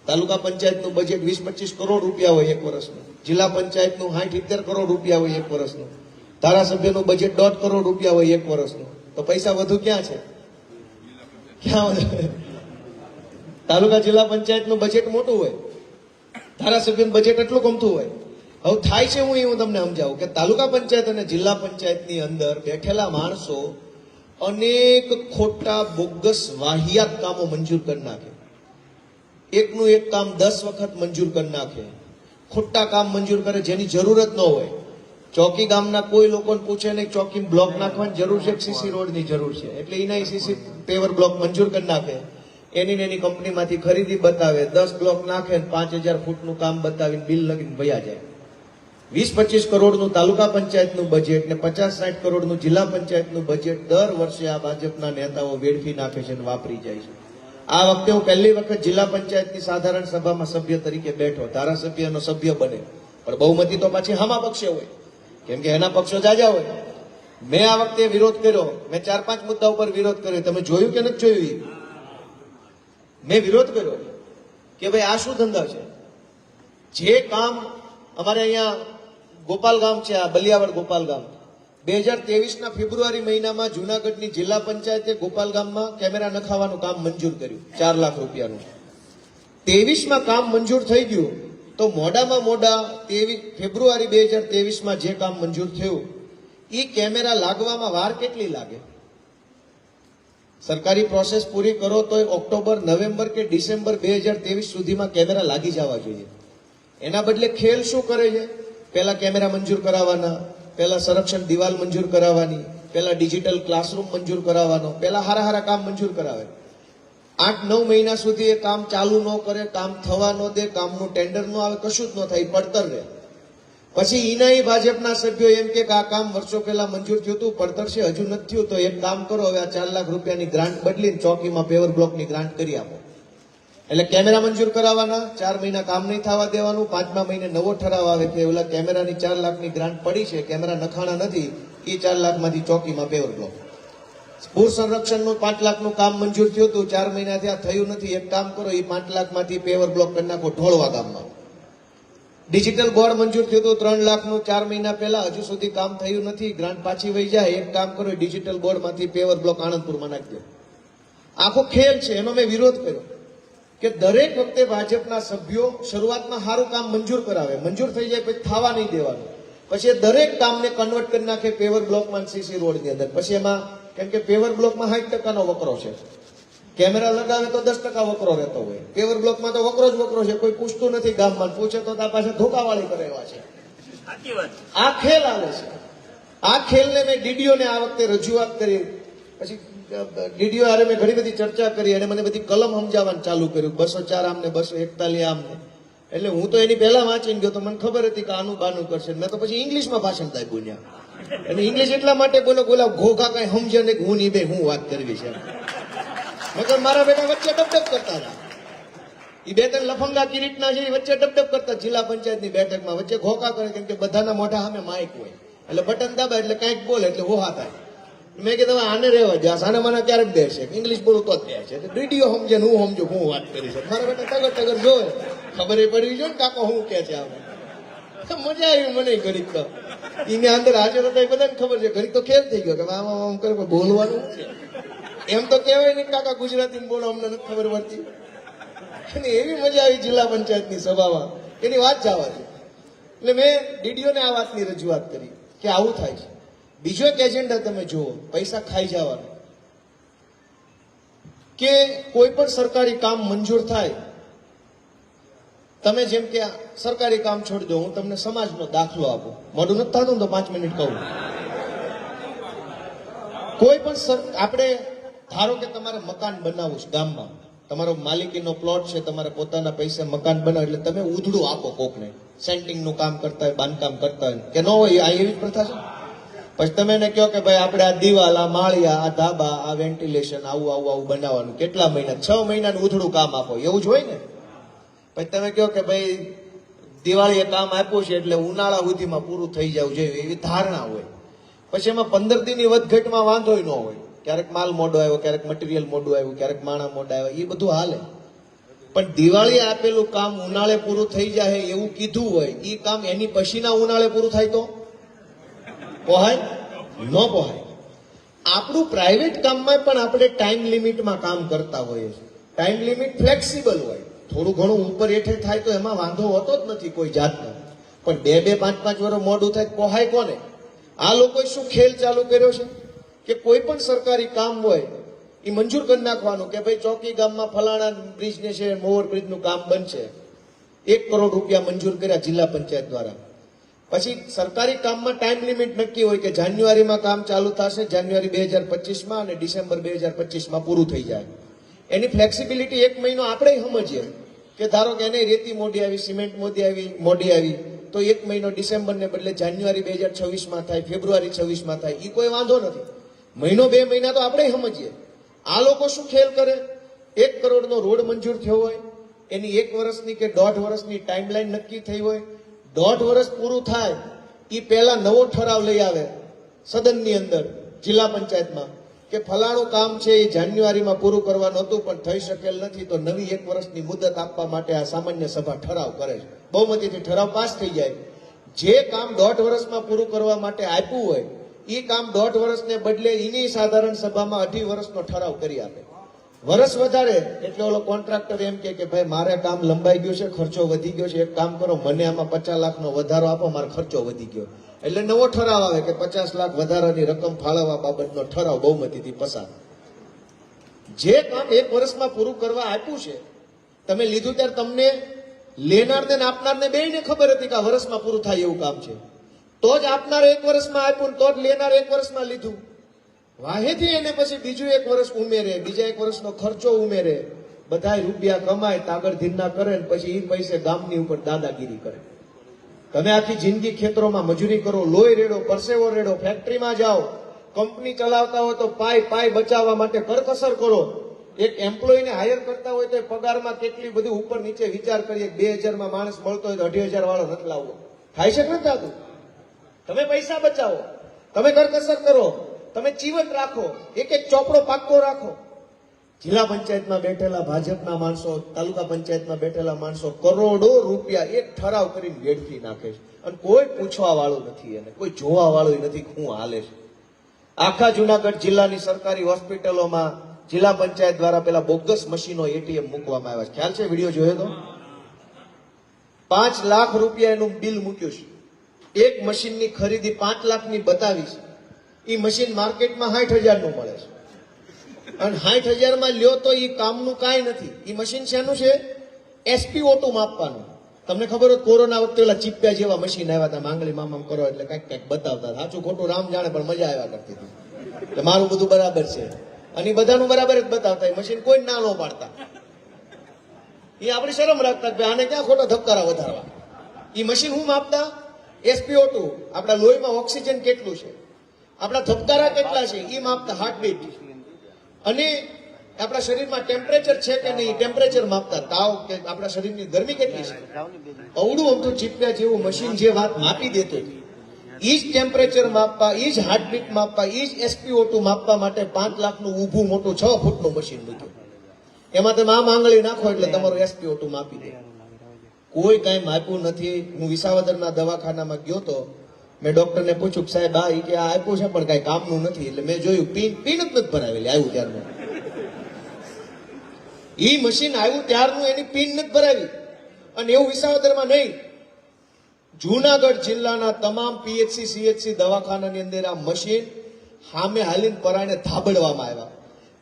તાલુકા પંચાયતનું બજેટ 20-25 કરોડ રૂપિયા હોય એક વર્ષનું. જિલ્લા પંચાયતનું 60-70 કરોડ રૂપિયા હોય એક વર્ષનું. ધારાસભ્યનું બજેટ 1.5 કરોડ રૂપિયા હોય એક વર્ષનું. તો પૈસા વધુ ક્યાં છે? ક્યાં વધુ? તાલુકા જિલ્લા પંચાયતનું બજેટ મોટું હોય, ધારાસભ્યનું બજેટ એટલું ગમતું હોય. હવે થાય છે હું તમને સમજાવું કે તાલુકા પંચાયત અને જિલ્લા પંચાયતની અંદર બેઠેલા માણસો અનેક ખોટા બોગસ વાહિયાત કામો મંજૂર કરી નાખે. એકનું એક કામ 10 વખત મંજૂર કરી નાખે. ખોટા કામ મંજૂર કરે જેની જરૂર જ ન હોય. ચોકી ગામના કોઈ લોકોને પૂછે નહીં ચોકી બ્લોક નાખવાની જરૂર છે, સીસી રોડની જરૂર છે, એટલે એના સીસી પેવર બ્લોક મંજૂર કરી નાખે. એની કંપનીમાંથી ખરીદી બતાવે, 10 બ્લોક નાખે, 5000 ફૂટનું કામ બતાવીને બિલ લગીને ભયા જાય. 20-25 કરોડનું તાલુકા પંચાયતનું બજેટ ને 50-60 કરોડનું જિલ્લા પંચાયતનું બજેટ દર વર્ષે આ ભાજપના નેતાઓ વેડફી નાખે છે અને વાપરી જાય છે. આ વખતે હું પહેલી વખત જિલ્લા પંચાયતની સાધારણ સભામાં સભ્ય તરીકે બેઠો. ધારાસભ્યનો સભ્ય બને, પણ બહુમતી તો પાછી હામા પક્ષે હોય, કેમ કે એના પક્ષો જાજા હોય. મેં આ વખતે વિરોધ કર્યો. મેં 4-5 મુદ્દા ઉપર વિરોધ કર્યો. તમે જોયું કે નથી જોયું? મેં વિરોધ કર્યો કે ભાઈ આ શું ધંધા છે? જે કામ અમારે અહીંયા ગોપાલ ગામ છે, આ બલિયાવડ ગોપાલ ગામ, 2023ના ફેબ્રુઆરી મહિનામાં જુનાગઢની જિલ્લા પંચાયતે ગોપાલ ગામમાં કેમેરા નખાવવાનું કામ મંજૂર કર્યું, 4 લાખ રૂપિયાનું. 23માં કામ મંજૂર થઈ ગયું તો મોડામાં મોડા ફેબ્રુઆરી 2023માં જે કામ મંજૂર થયું એ કેમેરા લાગવામાં વાર કેટલી લાગે? સરકારી પ્રોસેસ પૂરી કરો તો ઓક્ટોબર, નવેમ્બર કે ડિસેમ્બર 2023 સુધીમાં કેમેરા લાગી જવા જોઈએ. એના બદલે ખેલ શું કરે છે? પહેલા કેમેરા મંજૂર કરાવવાના, પહેલા સંરક્ષણ દિવાલ મંજૂર કરાવવાની, પહેલા ડિજિટલ ક્લાસરૂમ મંજૂર કરાવવાનો, પહેલા હારા કામ મંજૂર કરાવે. 8-9 મહિના સુધી એ કામ ચાલુ ન કરે, કામ થવા ન દે, કામનું ટેન્ડર ન આવે, કશું જ ન થાય, પડતર રહે. પછી એના ભાજપના સભ્યો એમ કે આ કામ વર્ષો પહેલા મંજૂર થયું હતું, પડતર છે, હજુ નથી થયું, તો એક કામ કરો, હવે આ 4 લાખ રૂપિયાની ગ્રાન્ટ બદલીને ચોકીમાં પેવર બ્લોકની ગ્રાન્ટ કરી આપો. એટલે કેમેરા મંજૂર કરાવવાના, 4 મહિના કામ નહીં થવા દેવાનું, 5મા મહિને નવો ઠરાવ આવે કે ઓલા કેમેરાની 4 લાખની ગ્રાન્ટ પડી છે, કેમેરા નખાણા નથી, એ 4 લાખમાંથી ચોકીમાં પેવર બ્લોક. પૂર સંરક્ષણનું 5 લાખનું કામ મંજૂર થયું હતું, 4 મહિનાથી આ થયું નથી, એક કામ કરો, એ 5 લાખમાંથી પેવર બ્લોક કરી નાખો ઢોળવા ગામમાં. ડિજિટલ બોર્ડ મંજૂર થયું હતું 3 લાખનું 4 મહિના પહેલા, હજુ સુધી કામ થયું નથી, ગ્રાન્ટ પાછી વહી જાય, એક કામ કરો, ડિજિટલ બોર્ડમાંથી પેવર બ્લોક આણંદપુરમાં નાખી દો. આખો ખેલ છે. એનો મેં વિરોધ કર્યો કે દરેક વખતે ભાજપના સભ્યો શરૂઆતમાં સારું કામ મંજૂર કરાવે, મંજૂર થઈ જાય પછી થવા નહીં દેવાનું, પછી એ દરેક કામને કન્વર્ટ કરી નાખે પેવર બ્લોકમાં સીસી રોડની અંદર. પછી એમાં કેમ કે પેવર બ્લોકમાં 60% વકરો છે, કેમેરા લગાવે તો 10% વકરો રહેતો હોય. પેવર બ્લોકમાં તો વકરો જ વકરો છે, કોઈ પૂછતું નથી ગામમાં. પૂછે તો તાર પાસે ધોકાવાળી કરે એવા છે. આ ખેલ આવે છે. આ ખેલને મેં ડીડીઓ ને આ વખતે રજૂઆત કરી. પછી ડીડીઓ હારે મેં ઘણી બધી ચર્ચા કરી અને મને બધી કલમ સમજાવવાનું ચાલુ કર્યું. 204 આમને 241 આમને. એટલે હું તો એની પહેલા વાંચીને ગયો તો મને ખબર હતી કે આનું બાનું કરશે. મેં તો પછી ઇંગ્લિશમાં ભાષણ થાય બોલ્યા. અને ઇંગ્લિશ એટલા માટે બોલો બોલા ઘોઘા કઈ સમજે ને હું ની બે હું વાત કરવી છે. મગર મારા બેટા વચ્ચે ડબડબ કરતા હતા. એ બે ત્રણ લફંગા કિરીટના છે, એ વચ્ચે ડબડબ કરતા જિલ્લા પંચાયતની બેઠકમાં વચ્ચે ઘોકા કરે. કેમ કે બધાના મોઢા સામે માઇક હોય એટલે બટન દાબા એટલે કંઈક બોલે એટલે હોહા થાય. મેં કીધું આને રહેવા દે, સાને મને ક્યારેક બેસે ઇંગ્લિશ બોલું તો જ બેસે. ડીડીઓ સમજે ને હું સમજુ હું વાત કરી છે. મારા બેટા ટગર ટગર જોવે, ખબર એ પડવી જોઈએ ને કાકો હું કે છે. આપણે મજા આવી મને ઘડીક તો એને અંદર હાજર હતા એ બધાને ખબર છે. ઘડીક તો ખેલ થઈ ગયો કે આમ આમ કરે બોલવાનું છે. એમ તો કહેવાય ને કાકા ગુજરાતી બોલો અમને નથી ખબર પડતી. અને એવી મજા આવી જિલ્લા પંચાયતની સભામાં, એની વાત જવા છે. એટલે મેં ડીડીઓને આ વાતની રજૂઆત કરી કે આવું થાય છે. બીજો એક એજન્ડા તમે જુઓ, પૈસા ખાઈ જવાનો. કે કોઈ પણ સરકારી કામ મંજૂર થાય, તમે જેમ કે સરકારી કામ છોડી દો, હું તમને સમાજનો દાખલો આપું. મોઢું નથી થતું તો 5 મિનિટ કહું. કોઈ પણ આપણે ધારો કે તમારે મકાન બનાવવું છે ગામમાં, તમારો માલિકીનો પ્લોટ છે, તમારે પોતાના પૈસે મકાન બનાવો એટલે તમે ઉધડું આપો કોકને. સેન્ટિંગનું કામ કરતા હોય, બાંધકામ કરતા હોય કે ન હોય, આ એવી જ પ્રથા છે. પછી તમે એને કહો કે ભાઈ આપણે આ દિવાલ, આ માળિયા, આ ધાબા, આ વેન્ટિલેશન આવું આવું આવું બનાવવાનું. કેટલા મહિના? 6 મહિનાનું ઉધડું કામ આપો, એવું જ હોય ને. પછી તમે કહો કે ભાઈ દિવાળીએ કામ આપ્યું છે એટલે ઉનાળા સુધીમાં પૂરું થઈ જવું જોઈએ, એવી ધારણા હોય. પછી એમાં 15 દિનની વધઘટમાં વાંધો ન હોય. ક્યારેક માલ મોડો આવ્યો, ક્યારેક મટીરિયલ મોડું આવ્યું, ક્યારેક માણા મોડા આવ્યા, એ બધું હાલે. પણ દિવાળીએ આપેલું કામ ઉનાળે પૂરું થઈ જાય એવું કીધું હોય, એ કામ એની પછીના ઉનાળે પૂરું થાય તો પોહાય ન પોહાય. આપણું પ્રાઇવેટ કામમાં પણ આપણે ટાઈમ લિમિટમાં કામ કરતા હોઈએ છીએ. ટાઈમ લિમિટ ફ્લેક્સિબલ હોય, થોડું ઘણું ઉપર હેઠળ થાય તો એમાં વાંધો હોતો જ નથી કોઈ જાતનો. પણ 2-2, 5-5 વર્ષ મોડું થાય પોહાય કોને? આ લોકોએ શું ખેલ ચાલુ કર્યો છે કે કોઈ પણ સરકારી કામ હોય એ મંજૂર કરી નાખવાનું કે ભાઈ ચોકી ગામમાં ફલાણા બ્રિજને છે, મોવર બ્રિજનું કામ બનશે. 1 કરોડ રૂપિયા મંજૂર કર્યા જિલ્લા પંચાયત દ્વારા. પછી સરકારી કામમાં ટાઈમ લિમિટ નક્કી હોય કે જાન્યુઆરીમાં કામ ચાલુ થશે, જાન્યુઆરી 2025માં અને ડિસેમ્બર 2025માં પૂરું થઈ જાય. એની ફ્લેક્સિબિલિટી 1 મહિનો આપણે સમજીએ કે ધારો કે એને રેતી મોડી આવી, સિમેન્ટ મોડી આવી તો 1 મહિનો ડિસેમ્બરને બદલે જાન્યુઆરી 2026માં થાય, ફેબ્રુઆરી 26માં થાય, એ કોઈ વાંધો નથી. મહિનો 2 મહિના તો આપણે સમજીએ. આ લોકો શું ખેલ કરે? 1 કરોડનો રોડ મંજૂર થયો હોય, એની 1 વર્ષની કે 1.5 વર્ષની ટાઈમલાઈન નક્કી થઈ હોય. 1.5 વર્ષ પૂરું થાય એ પહેલા નવો ઠરાવ લઈ આવે સદનની અંદર જિલ્લા પંચાયતમાં કે ફલાણું કામ છે એ જાન્યુઆરીમાં પૂરું કરવાનું હતું પણ થઈ શકેલ નથી, તો નવી 1 વર્ષની મુદત આપવા માટે આ સામાન્ય સભા ઠરાવ કરે છે. બહુમતીથી ઠરાવ પાસ થઈ જાય. જે કામ 1.5 વર્ષમાં પૂરું કરવા માટે આપ્યું હોય એ કામ 1.5 વર્ષને બદલે એની સાધારણ સભામાં 2.5 વર્ષનો ઠરાવ કરી આપે. વર્ષ વધારે એટલે ઓલો કોન્ટ્રાક્ટર એમ કે ભાઈ મારે કામ લંબાઈ ગયું છે, ખર્ચો વધી ગયો છે, એક કામ કરો મને આમાં 50 લાખનો વધારો આપો, મારો ખર્ચો વધી ગયો. એટલે નવો ઠરાવ આવે કે 50 લાખ વધારાની રકમ ફાળવવા બાબતનો ઠરાવ બહુમતીથી પસાર. જે કામ 1 વર્ષમાં પૂરું કરવા આપ્યું છે તમે લીધું ત્યારે તમને લેનારને ને આપનારને બેયને ખબર હતી કે આ વર્ષમાં પૂરું થાય એવું કામ છે, તો જ આપનાર 1 વર્ષમાં આપ્યું, તો જ લેનાર 1 વર્ષમાં લીધું. વાહેથી એને પછી બીજું 1 વર્ષ ઉમેરે, બીજા 1 વર્ષનો ખર્ચો ઉમેરે, બધા રૂપિયા કમાય, તાગડ ધીરના કરે ને પછી એ પૈસે ગામની ઉપર દાદાગીરી કરે. તમે આખી જિંદગી ખેતરોમાં મજૂરી કરો, લોહી રેડો, પરસેવો રેડો, ફેક્ટરીમાં જાઓ, કંપની ચલાવતા હોય તો પાય બચાવવા માટે કરકસર કરો. એક એમ્પ્લોયને હાયર કરતા હોય તો પગારમાં કેટલી બધી ઉપર નીચે વિચાર કરીએ. 2000માં માણસ મળતો હોય તો 2500 વાળો નથી લાવવો. થાય છે કે નથી થતું? તમે પૈસા બચાવો, તમે કરકસર કરો, તમે જીવન રાખો, એક ચોપડો પાક્કો રાખો. જિલ્લા પંચાયતમાં બેઠેલા ભાજપના માણસો, તાલુકા પંચાયતમાં બેઠેલા માણસો કરોડો રૂપિયા એક ઠરાવ કરીને વેડફી નાખે છે અને કોઈ પૂછવા વાળું નથી, એને કોઈ જોવા વાળું નથી શું હાલે છે. આખા જુનાગઢ જિલ્લાની સરકારી હોસ્પિટલોમાં જિલ્લા પંચાયત દ્વારા પેલા બોગસ મશીનો એટીએમ મૂકવામાં આવ્યા છે. ખ્યાલ છે? વિડીયો જોયો તો 5 લાખ રૂપિયા એનું બિલ મૂક્યું છે. એક મશીનની ખરીદી 5 લાખની બતાવી છે. એ મશીન માર્કેટમાં 60,000 નું મળે છે અને 60,000 માં લ્યો તો એ કામનું કાંઈ નથી. એ મશીન શેનું છે? SpO2 માપવાનું. તમને ખબર હોય કોરોના વખતે ઓલા ચીપ્યા જેવા મશીન આવ્યા હતા, આંગળી મામ કરો એટલે કઈક કઈક બતાવતા. સાચું ખોટું રામ જાણે, પણ મજા આવ્યા કરતી હતી. એટલે મારું બધું બરાબર છે અને ઈ બધાનું બરાબર જ બતાવતા. એ મશીન કોઈ ના લો પાડતા. એ આપણી શરમ રાખતા કે આને ક્યાં ખોટા ધબકારા વધારવા. એ મશીન હું માપતા? SpO2, આપણા લોહીમાં ઓક્સિજન કેટલું છે, આપણા ધબકારા કેટલા છે એ માપતા, હાર્ટબીટ. અને આપણા શરીરમાં ટેમ્પરેચર છે કે નહીં ટેમ્પરેચર માપતા, તાવ કે આપણા શરીરની ગરમી કેટલી છે. અવડું અમથું ચીપ્યા જેવું મશીન જે વાત માપી દેતું, ઈ જ ટેમ્પરેચર માપવા, ઈ જ હાર્ટબીટ માપવા, ઈ જ SpO2 માપવા માટે 5 લાખનું ઊભું મોટું 6 ફૂટનું મશીન મૂક્યું. એમાં તમે આમ આંગળી નાખો એટલે તમારું SpO2 માપી દે. કોઈ કાંઈ માપ્યું નથી. હું વિસાવદરના દવાખાનામાં ગયો તો, મેં ડોક્ટરને પૂછ્યું સાહેબ આ કે આ આપ્યું છે પણ કાંઈ કામનું નથી. એટલે મેં જોયું પીન જ નથી ભરાવેલી. આવ્યું ત્યારનું ઈ મશીન આવ્યું ત્યારનું એની પિન નથી ભરાવી. અને એવું વિસાવદરમાં નહીં, જુનાગઢ જિલ્લાના તમામ PHC CHC દવાખાનાની અંદર આ મશીન સામે હાલીને પરાણે ધાબડવામાં આવ્યા.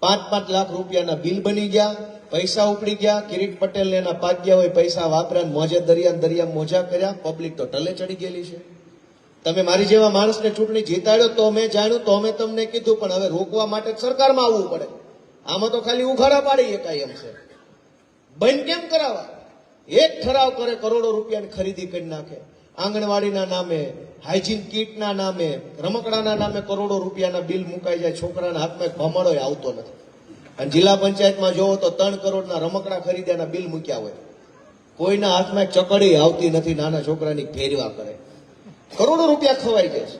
5-5 લાખ રૂપિયાના બિલ બની ગયા, પૈસા ઉપડી ગયા. કિરીટ પટેલ એના પાગ્યા હોય પૈસા વાપર્યા, મોજે દરિયા મોજા કર્યા. પબ્લિક તો ટલે ચડી ગયેલી છે. તમે મારી જેવા માણસને ચૂંટણી જીતાડ્યો તો મેં જાણ્યું, તો અમે તમને કીધું, પણ હવે રોકવા માટે સરકારમાં આવવું પડે. આમાં તો ખાલી ઉઘાડા પાડી એકાય એમ છે. બંધ કેમ કરાવવા? એક ઠરાવ કરે, કરોડો રૂપિયાની ખરીદી કરી નાખે. આંગણવાડીના નામે, હાઇજીન કીટના નામે, રમકડાના નામે કરોડો રૂપિયાના બિલ મુકાઈ જાય. છોકરાના હાથમાં ભમડો આવતો નથી. અને જિલ્લા પંચાયતમાં જોવો તો 3 કરોડના રમકડા ખરીદ્યાના બિલ મૂક્યા હોય. કોઈના હાથમાં ચકડી આવતી નથી. નાના છોકરાની ફેરવા કરે, કરોડો રૂપિયા ખવાઈ જાય છે.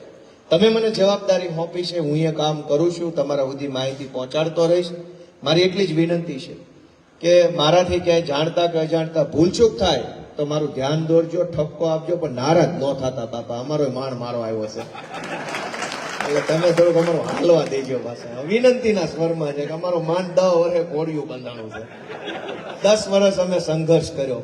તમે મને જવાબદારી સોંપી છે, હું એ કામ કરું છું, તમારા સુધી માહિતી પહોંચાડતો રહીશ. મારી એટલી જ વિનંતી છે કે મારાથી ક્યાંય જાણતા કે અજાણતા ભૂલચૂક થાય તો મારું ધ્યાન દોરજો, ઠપકો આપજો, પણ નારાજ ન થતા. બાપા અમારો માણ મારો આવ્યો છે એટલે તમે થોડુંક અમારું હાલવા દેજો. પાછા વિનંતીના સ્વરમાં છે કે અમારો માન 10 વર્ષે કોળિયું બંધાણું છે. 10 વર્ષ અમે સંઘર્ષ કર્યો,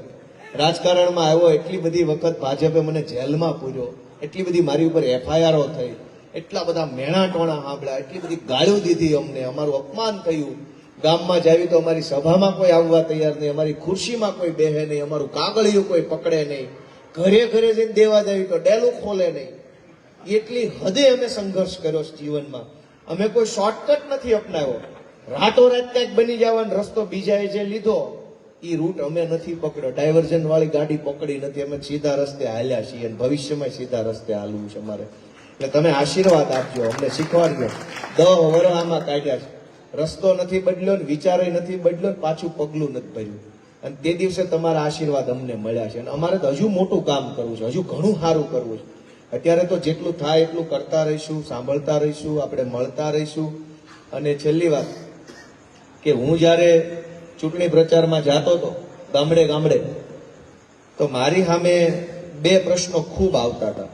રાજકારણમાં આવ્યો, એટલી બધી વખત ભાજપે મને જેલમાં પૂર્યો, એટલી બધી મારી ઉપર FIRઓ થઈ, એટલા બધા મેણા ટોણા સાંભળ્યા, એટલી બધી ગાળ્યો દીધી અમને, અમારું અપમાન થયું. ગામમાં જાવી તો અમારી સભામાં કોઈ આવવા તૈયાર નહીં, અમારી ખુરશીમાં કોઈ બેહે નહીં, અમારું કાગળિયું કોઈ પકડે નહીં, ઘરે ઘરે જઈને દેવા જાવી તો ડેલું ખોલે નહીં. એટલી હદે અમે સંઘર્ષ કર્યો જીવનમાં. અમે કોઈ શોર્ટકટ નથી અપનાવ્યો. રાતોરાત કંઈક બની જવાનો રસ્તો બીજાએ જે લીધો એ રૂટ અમે નથી પકડ્યો. ડાયવર્ઝન વાળી ગાડી પકડી નથી. અમે સીધા રસ્તે હાલ્યા છીએ અને ભવિષ્યમાં સીધા રસ્તે હાલવું છે અમારે. એટલે તમે આશીર્વાદ આપજો, અમને શીખવાડજો. 10 વર્ષ આમાં કાઢ્યા છે, રસ્તો નથી બદલ્યો ને વિચારે નથી બદલ્યો ને પાછું પગલું નથી ભર્યું. અને તે દિવસે તમારા આશીર્વાદ અમને મળ્યા છે. અને અમારે તો હજુ મોટું કામ કરવું છે, હજુ ઘણું સારું કરવું છે. અત્યારે તો જેટલું થાય એટલું કરતા રહીશું, સાંભળતા રહીશું, આપણે મળતા રહીશું. અને છેલ્લી વાત કે હું જ્યારે ચૂંટણી પ્રચારમાં જતો હતો ગામડે ગામડે, તો મારી સામે 2 પ્રશ્નો ખૂબ આવતા હતા.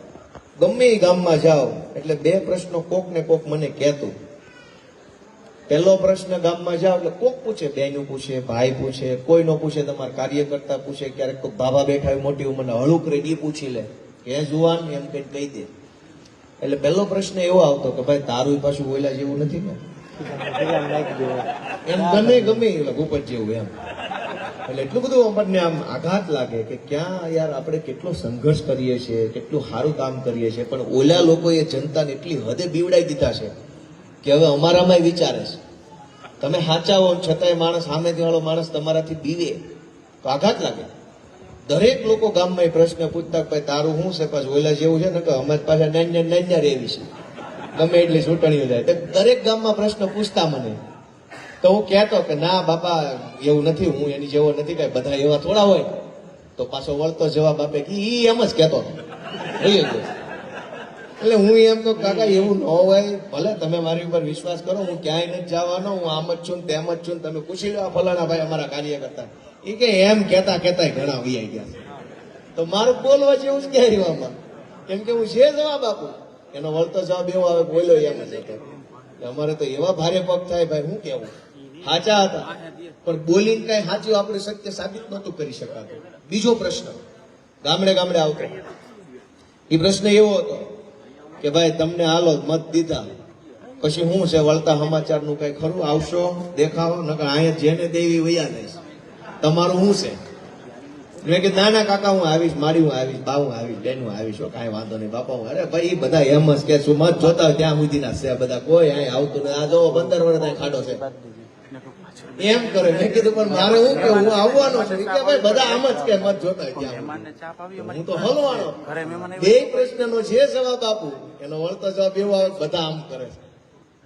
ગમે એ ગામમાં જાઓ એટલે 2 પ્રશ્નો કોક ને કોક મને કહેતું. પહેલો પ્રશ્ન ગામમાં જાઓ એટલે કોક પૂછે, બેનું પૂછે, ભાઈ પૂછે, કોઈ નો પૂછે, તમારા કાર્યકર્તા પૂછે, ક્યારેક કોઈ બાબા બેઠા હોય મોટી ઉંમરના હળુક રેડી પૂછી લે કે જુવાન એમ કઈ કહી દે. એટલે પહેલો પ્રશ્ન એવો આવતો કે ભાઈ તારું પાછું ઓલા જેવું નથી ને, એમ ગમે ભૂપત જેવું એમ. એટલે એટલું બધું આપણને આમ આઘાત લાગે કે ક્યાં યાર આપણે કેટલો સંઘર્ષ કરીએ છીએ, કેટલું સારું કામ કરીએ છીએ, પણ ઓલા લોકોએ જનતાને એટલી હદે બીવડાઈ દીધા છે કે હવે અમારામાં વિચારે છે. તમે સાચા હો છતાંય માણસ સામેથી વાળો માણસ તમારાથી બીવે તો આઘાત લાગે. દરેક લોકો ગામમાં એ પ્રશ્ન પૂછતા ભાઈ તારું શું છે, પાછું ઓલા જેવું છે ને કે અમારી પાછા નાન્યા રેવી છે ગમે એટલી ચૂંટણીઓ જાય. દરેક ગામમાં પ્રશ્ન પૂછતા મને, તો હું કહેતો કે ના બાપા એવું નથી, હું એની જેવો નથી, કઈ બધા એવા થોડા હોય. તો પાછો વળતો જવાબ આપે કે ઈ એમ જ કહેતો એટલે હું એમ કહું કાકા એવું ન હોય, ભલે તમે મારી ઉપર વિશ્વાસ કરો, હું ક્યાંય નથી જવાનો, હું આમ જ છું તેમ જ છું. તમે પૂછી લો ફલાણા ભાઈ અમારા કાર્યકર્તા, એ કે એમ કહેતા ઘણા વીઆઈ ગયા છે. તો મારું બોલવા જેવું જ ક્યાં રહેવામાં, કેમ કે હું જે જવાબ આપું એનો વળતો જવાબ એવો આવે બોલ્યો એમ જ હતો. અમારે તો એવા ભારે પગ થાય ભાઈ, હું કેવું સાચા હતા પણ બોલીને કઈ સાચું આપણે સત્ય સાબિત નહોતું કરી શકાતું. બીજો પ્રશ્ન ગામડે ગામડે આવતો, એ પ્રશ્ન એવો હતો કે ભાઈ તમને હાલો મત દીધા પછી શું છે વળતા સમાચારનું કઈ ખરું આવશો દેખાવો નકર અહીંયા જેને દેવી વૈયા જઈશ તમારું શું છે મેં કીધું ના ના કાકા હું આવીશ મારી હું આવીશ બા હું આવીશ બેન હું આવીશ કાંઈ વાંધો નહીં બાપા હું અરે ભાઈ બધા એમ જ કે શું મત જોતા હોય ત્યાં સુધીના છે બધા કોઈ અહીંયા આવતું નથી આ જો 15 વર્ષ ત્યાં ખાડો છે એમ કરે મેં કીધું પણ મારે શું કે હું આવવાનો છું કે ભાઈ બધા આમ જ કે મત જોતા હોય ત્યાં હું તો હલવાનો બે પ્રશ્નનો જે જવાબ આપું એનો વળતો જવાબ એવો આવે બધા આમ કરે છે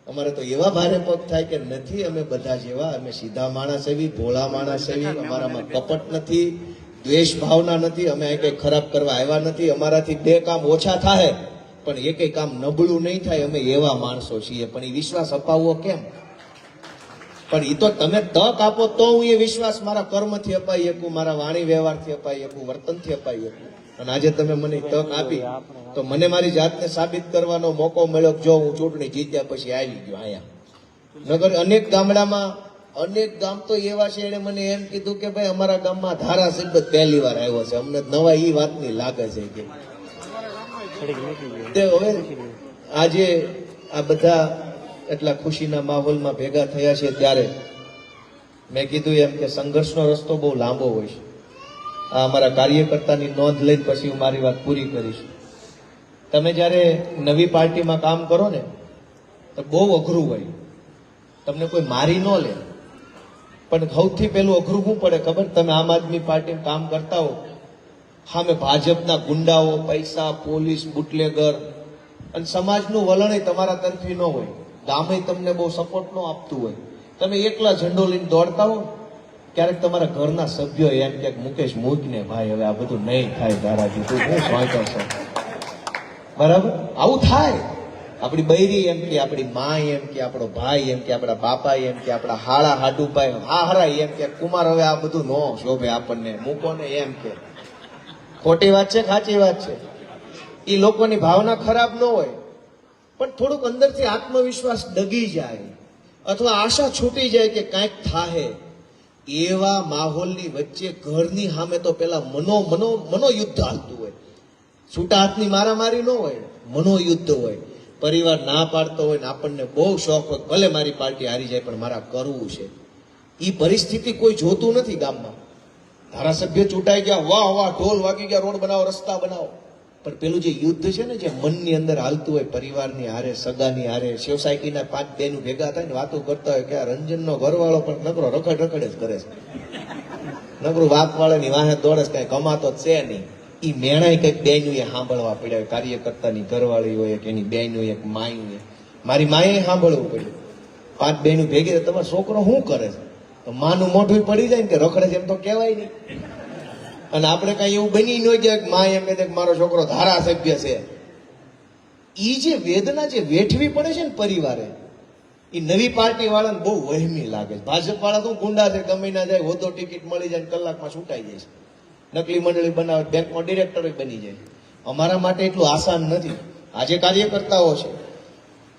અમારે તો એવા ભારે પગ થાય કે નથી અમે બધા જેવા અમે સીધા માણસ એવી ભોળા માણસ એવી અમારામાં કપટ નથી દ્વેષ ભાવના નથી અમે કઈ ખરાબ કરવા આવ્યા નથી અમારાથી બે કામ ઓછા થાય પણ એકેય કામ નબળું નહીં થાય અમે એવા માણસો છીએ પણ એ વિશ્વાસ અપાવવો કેમ પણ એ તો તમે તક આપો તો હું એ વિશ્વાસ મારા કર્મથી અપાઈ શકું મારા વાણી વ્યવહારથી અપાઈ શકું વર્તનથી અપાઈ શકું અને આજે તમે મને તક આપી તો મને મારી જાતને સાબિત કરવાનો મોકો મળ્યો જો હું ચૂંટણી જીત્યા પછી આવી ગયો અહીંયા નગર અનેક ગામડામાં અનેક ગામ તો એવા છે એને મને એમ કીધું કે ભાઈ અમારા ગામમાં ધારાસભ્ય પહેલી વાર આવ્યો છે અમને નવા એ વાતની લાગે છે કે તે હવે આજે આ બધા એટલા ખુશીના માહોલમાં ભેગા થયા છે ત્યારે મેં કીધું એમ કે સંઘર્ષનો રસ્તો બહુ લાંબો હોય છે આ અમારા કાર્યકર્તાની નોંધ લઈને પછી હું મારી વાત પૂરી કરીશ તમે જ્યારે નવી પાર્ટીમાં કામ કરો ને તો બહુ અઘરું હોય તમને કોઈ મારી ન લે પણ સૌથી પહેલું અઘરું શું પડે ખબર તમે આમ આદમી પાર્ટીમાં કામ કરતા હો સામે ભાજપના ગુંડાઓ પૈસા પોલીસ બુટલેગર અને સમાજનું વલણ તમારા તરફી ન હોય ગામે તમને બહુ સપોર્ટ ન આપતું હોય તમે એકલા ઝંડો લઈને દોડતા હો ક્યારેક તમારા ઘરના સભ્યો એમ કે મુકેશ મૂકને ભાઈ હવે આ બધું નહીં થાય તારાથી તું શું વાંચો છો બરાબર આવું થાય આપણી બૈરી એમ કે આપણી મા એમ કે આપણો ભાઈ એમ કે આપણા બાપા એમ કે આપણા હાળા હાડુભાઈ હાહરા એમ કે કુમાર હવે આ બધું નો શોભે આપણને મૂકો ને એમ કે ખોટી વાત છે સાચી વાત છે એ લોકોની ભાવના ખરાબ ન હોય પણ થોડુંક અંદરથી આત્મવિશ્વાસ ડગી જાય અથવા આશા છૂટી જાય કે કાંઈક થાહે એવા માહોલની વચ્ચે ઘરની સામે તો પેલા મનોયુદ્ધ હાલતું હોય છૂટા હાથની મારામારી ન હોય મનોયુદ્ધ હોય પરિવાર ના પાડતો હોય ને આપણને બહુ શોખ હોય ભલે મારી પાર્ટી હારી જાય પણ મારા કરવું છે એ પરિસ્થિતિ કોઈ જોતું નથી ગામમાં ધારાસભ્ય ચૂંટાઈ ગયા વાહ વાહ ઢોલ વાગી ગયા રોડ બનાવો રસ્તા બનાવો પણ પેલું જે યુદ્ધ છે ને જે મનની અંદર હાલતું હોય પરિવારની હારે સગાની હારે સોસાયટીના 5 બહેનો ભેગા થાય ને વાતો કરતા હોય કે આ રંજનનો ઘરવાળો પણ નકરો રખડ જ કરે છે નકરું વાપવાળાની વાહે દોડે કઈ કમાતો જ છે નહીં ઈ મેણાય કઈક બેનું એ સાંભળવા પડ્યા હોય કાર્યકર્તાની ઘરવાળી હોય કે એની બેનું એક માયું હોય મારી માએ સાંભળવું પડ્યું 5 બહેનો ભેગી તમારો છોકરો શું કરે છે તો માનું મોઢું પડી જાય ને કે રખડે છે એમ તો કહેવાય નહીં અને આપણે કઈ એવું બની ન જાય કે મા એમ કહે મારો છોકરો ધારાસભ્ય છે ઈ જે વેદના જે વેઠવી પડે છે ને પરિવારે એ નવી પાર્ટી વાળાને બહુ વહેમી લાગે છે ભાજપ વાળા તો ગુંડા છે ગમે ના જાય હોદો ટિકિટ મળી જાય કલાકમાં છૂટાઈ જાય છે નકલી મંડળી બનાવે બેંકમાં ડિરેક્ટર બની જાય અમારા માટે એટલું આસાન નથી આજે કાર્યકર્તાઓ છે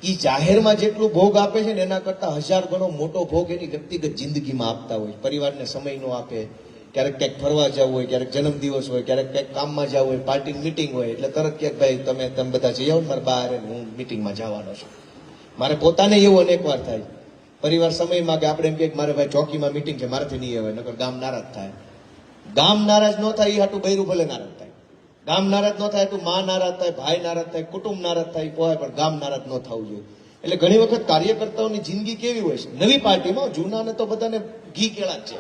એ જાહેરમાં જેટલું ભોગ આપે છે ને એના કરતા 1000 ગણો મોટો ભોગ એની વ્યક્તિગત જિંદગીમાં આપતા હોય પરિવારને સમય નો આપે ક્યારેક ક્યાંક ફરવા જવું હોય ક્યારેક જન્મદિવસ હોય ક્યારેક ક્યાંક કામમાં જવું હોય પાર્ટી મિટિંગ હોય એટલે તરત ક્યાંક ભાઈ તમે બધા જઈ આવો ને મારા બહાર હું મિટિંગમાં જવાનો છું મારે પોતાને એવું અનેક વાર થાય પરિવાર સમય માંગે આપણે એમ કે મારે ભાઈ ચોકીમાં મિટિંગ છે મારાથી નહીં આવે નકર ગામ નારાજ થાય ગામ નારાજ ન થાય એ હાટું બૈરું ભલે નારાજ થાય ગામ નારાજ ન થાય તો માં નારાજ થાય ભાઈ નારાજ થાય કુટુંબ નારાજ થાય પોહાય પણ ગામ નારાજ ન થવું જોઈએ એટલે ઘણી વખત કાર્યકર્તાઓની જિંદગી કેવી હોય છે નવી પાર્ટીમાં જૂનાને તો બધાને ઘી કેળા જ છે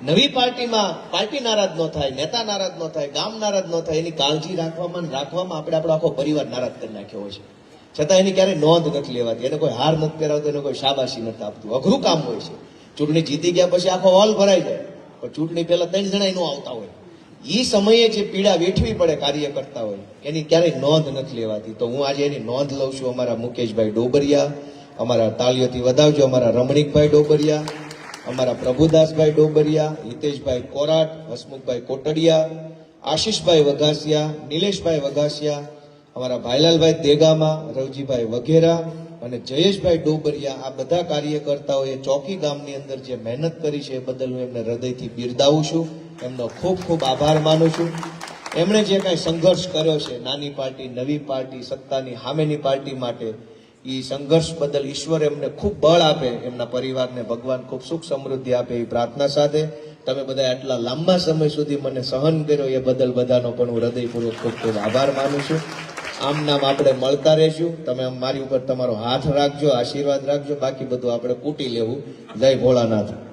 નવી પાર્ટીમાં પાર્ટી નારાજ ન થાય નેતા નારાજ ન થાય ગામ નારાજ ન થાય એની કાળજી રાખવામાં આપણે આપણો આખો પરિવાર નારાજ કરી નાખ્યો હોય છે છતાં એની ક્યારેય નોંધ નથી લેવાતી એને કોઈ હાર નથી પહેરાવતો એને કોઈ શાબાશી નથી આપતું અઘરું કામ હોય છે ચૂંટણી જીતી ગયા પછી આખો હોલ ભરાઈ જાય પણ ચૂંટણી પહેલા 3 જણા નો આવતા હોય એ સમયે જે પીડા વેઠવી પડે કાર્યકર્તા હોય એની ક્યારેય નોંધ નથી લેવાતી તો હું આજે એની નોંધ લઉં છું અમારા મુકેશભાઈ ડોબરિયા અમારા તાળીઓથી વધાવજો અમારા રમણીકભાઈ ડોબરિયા અમારા પ્રભુદાસભાઈ ડોબરિયા હિતેશભાઈ કોરાટ હસમુખભાઈ કોટડિયા આશીષભાઈ વઘાસિયા નિલેશભાઈ વઘાસિયા અમારા ભાઈલાલભાઈ દેગામા રવજીભાઈ વઘેરા અને જયેશભાઈ ડોબરિયા આ બધા કાર્યકર્તાઓએ ચોકી ગામની અંદર જે મહેનત કરી છે એ બદલ હું એમને હૃદયથી બિરદાવું છું એમનો ખૂબ ખૂબ આભાર માનું છું એમણે જે કાંઈ સંઘર્ષ કર્યો છે નાની પાર્ટી, નવી પાર્ટી, સત્તાની સામેની પાર્ટી માટે, એ સંઘર્ષ બદલ ઈશ્વર એમને ખૂબ બળ આપે, એમના પરિવારને ભગવાન ખૂબ સુખ સમૃદ્ધિ આપે એ પ્રાર્થના સાથે તમે બધા આટલા લાંબા સમય સુધી મને સહન કર્યો એ બદલ બધાનો પણ હું હૃદયપૂર્વક ખૂબ ખૂબ આભાર માનું છું. આમ નામ આપણે મળતા રહેશું. તમે મારી ઉપર તમારો હાથ રાખજો, આશીર્વાદ રાખજો, બાકી બધું આપણે કૂટી લેવું. જય ભોળાનાથ.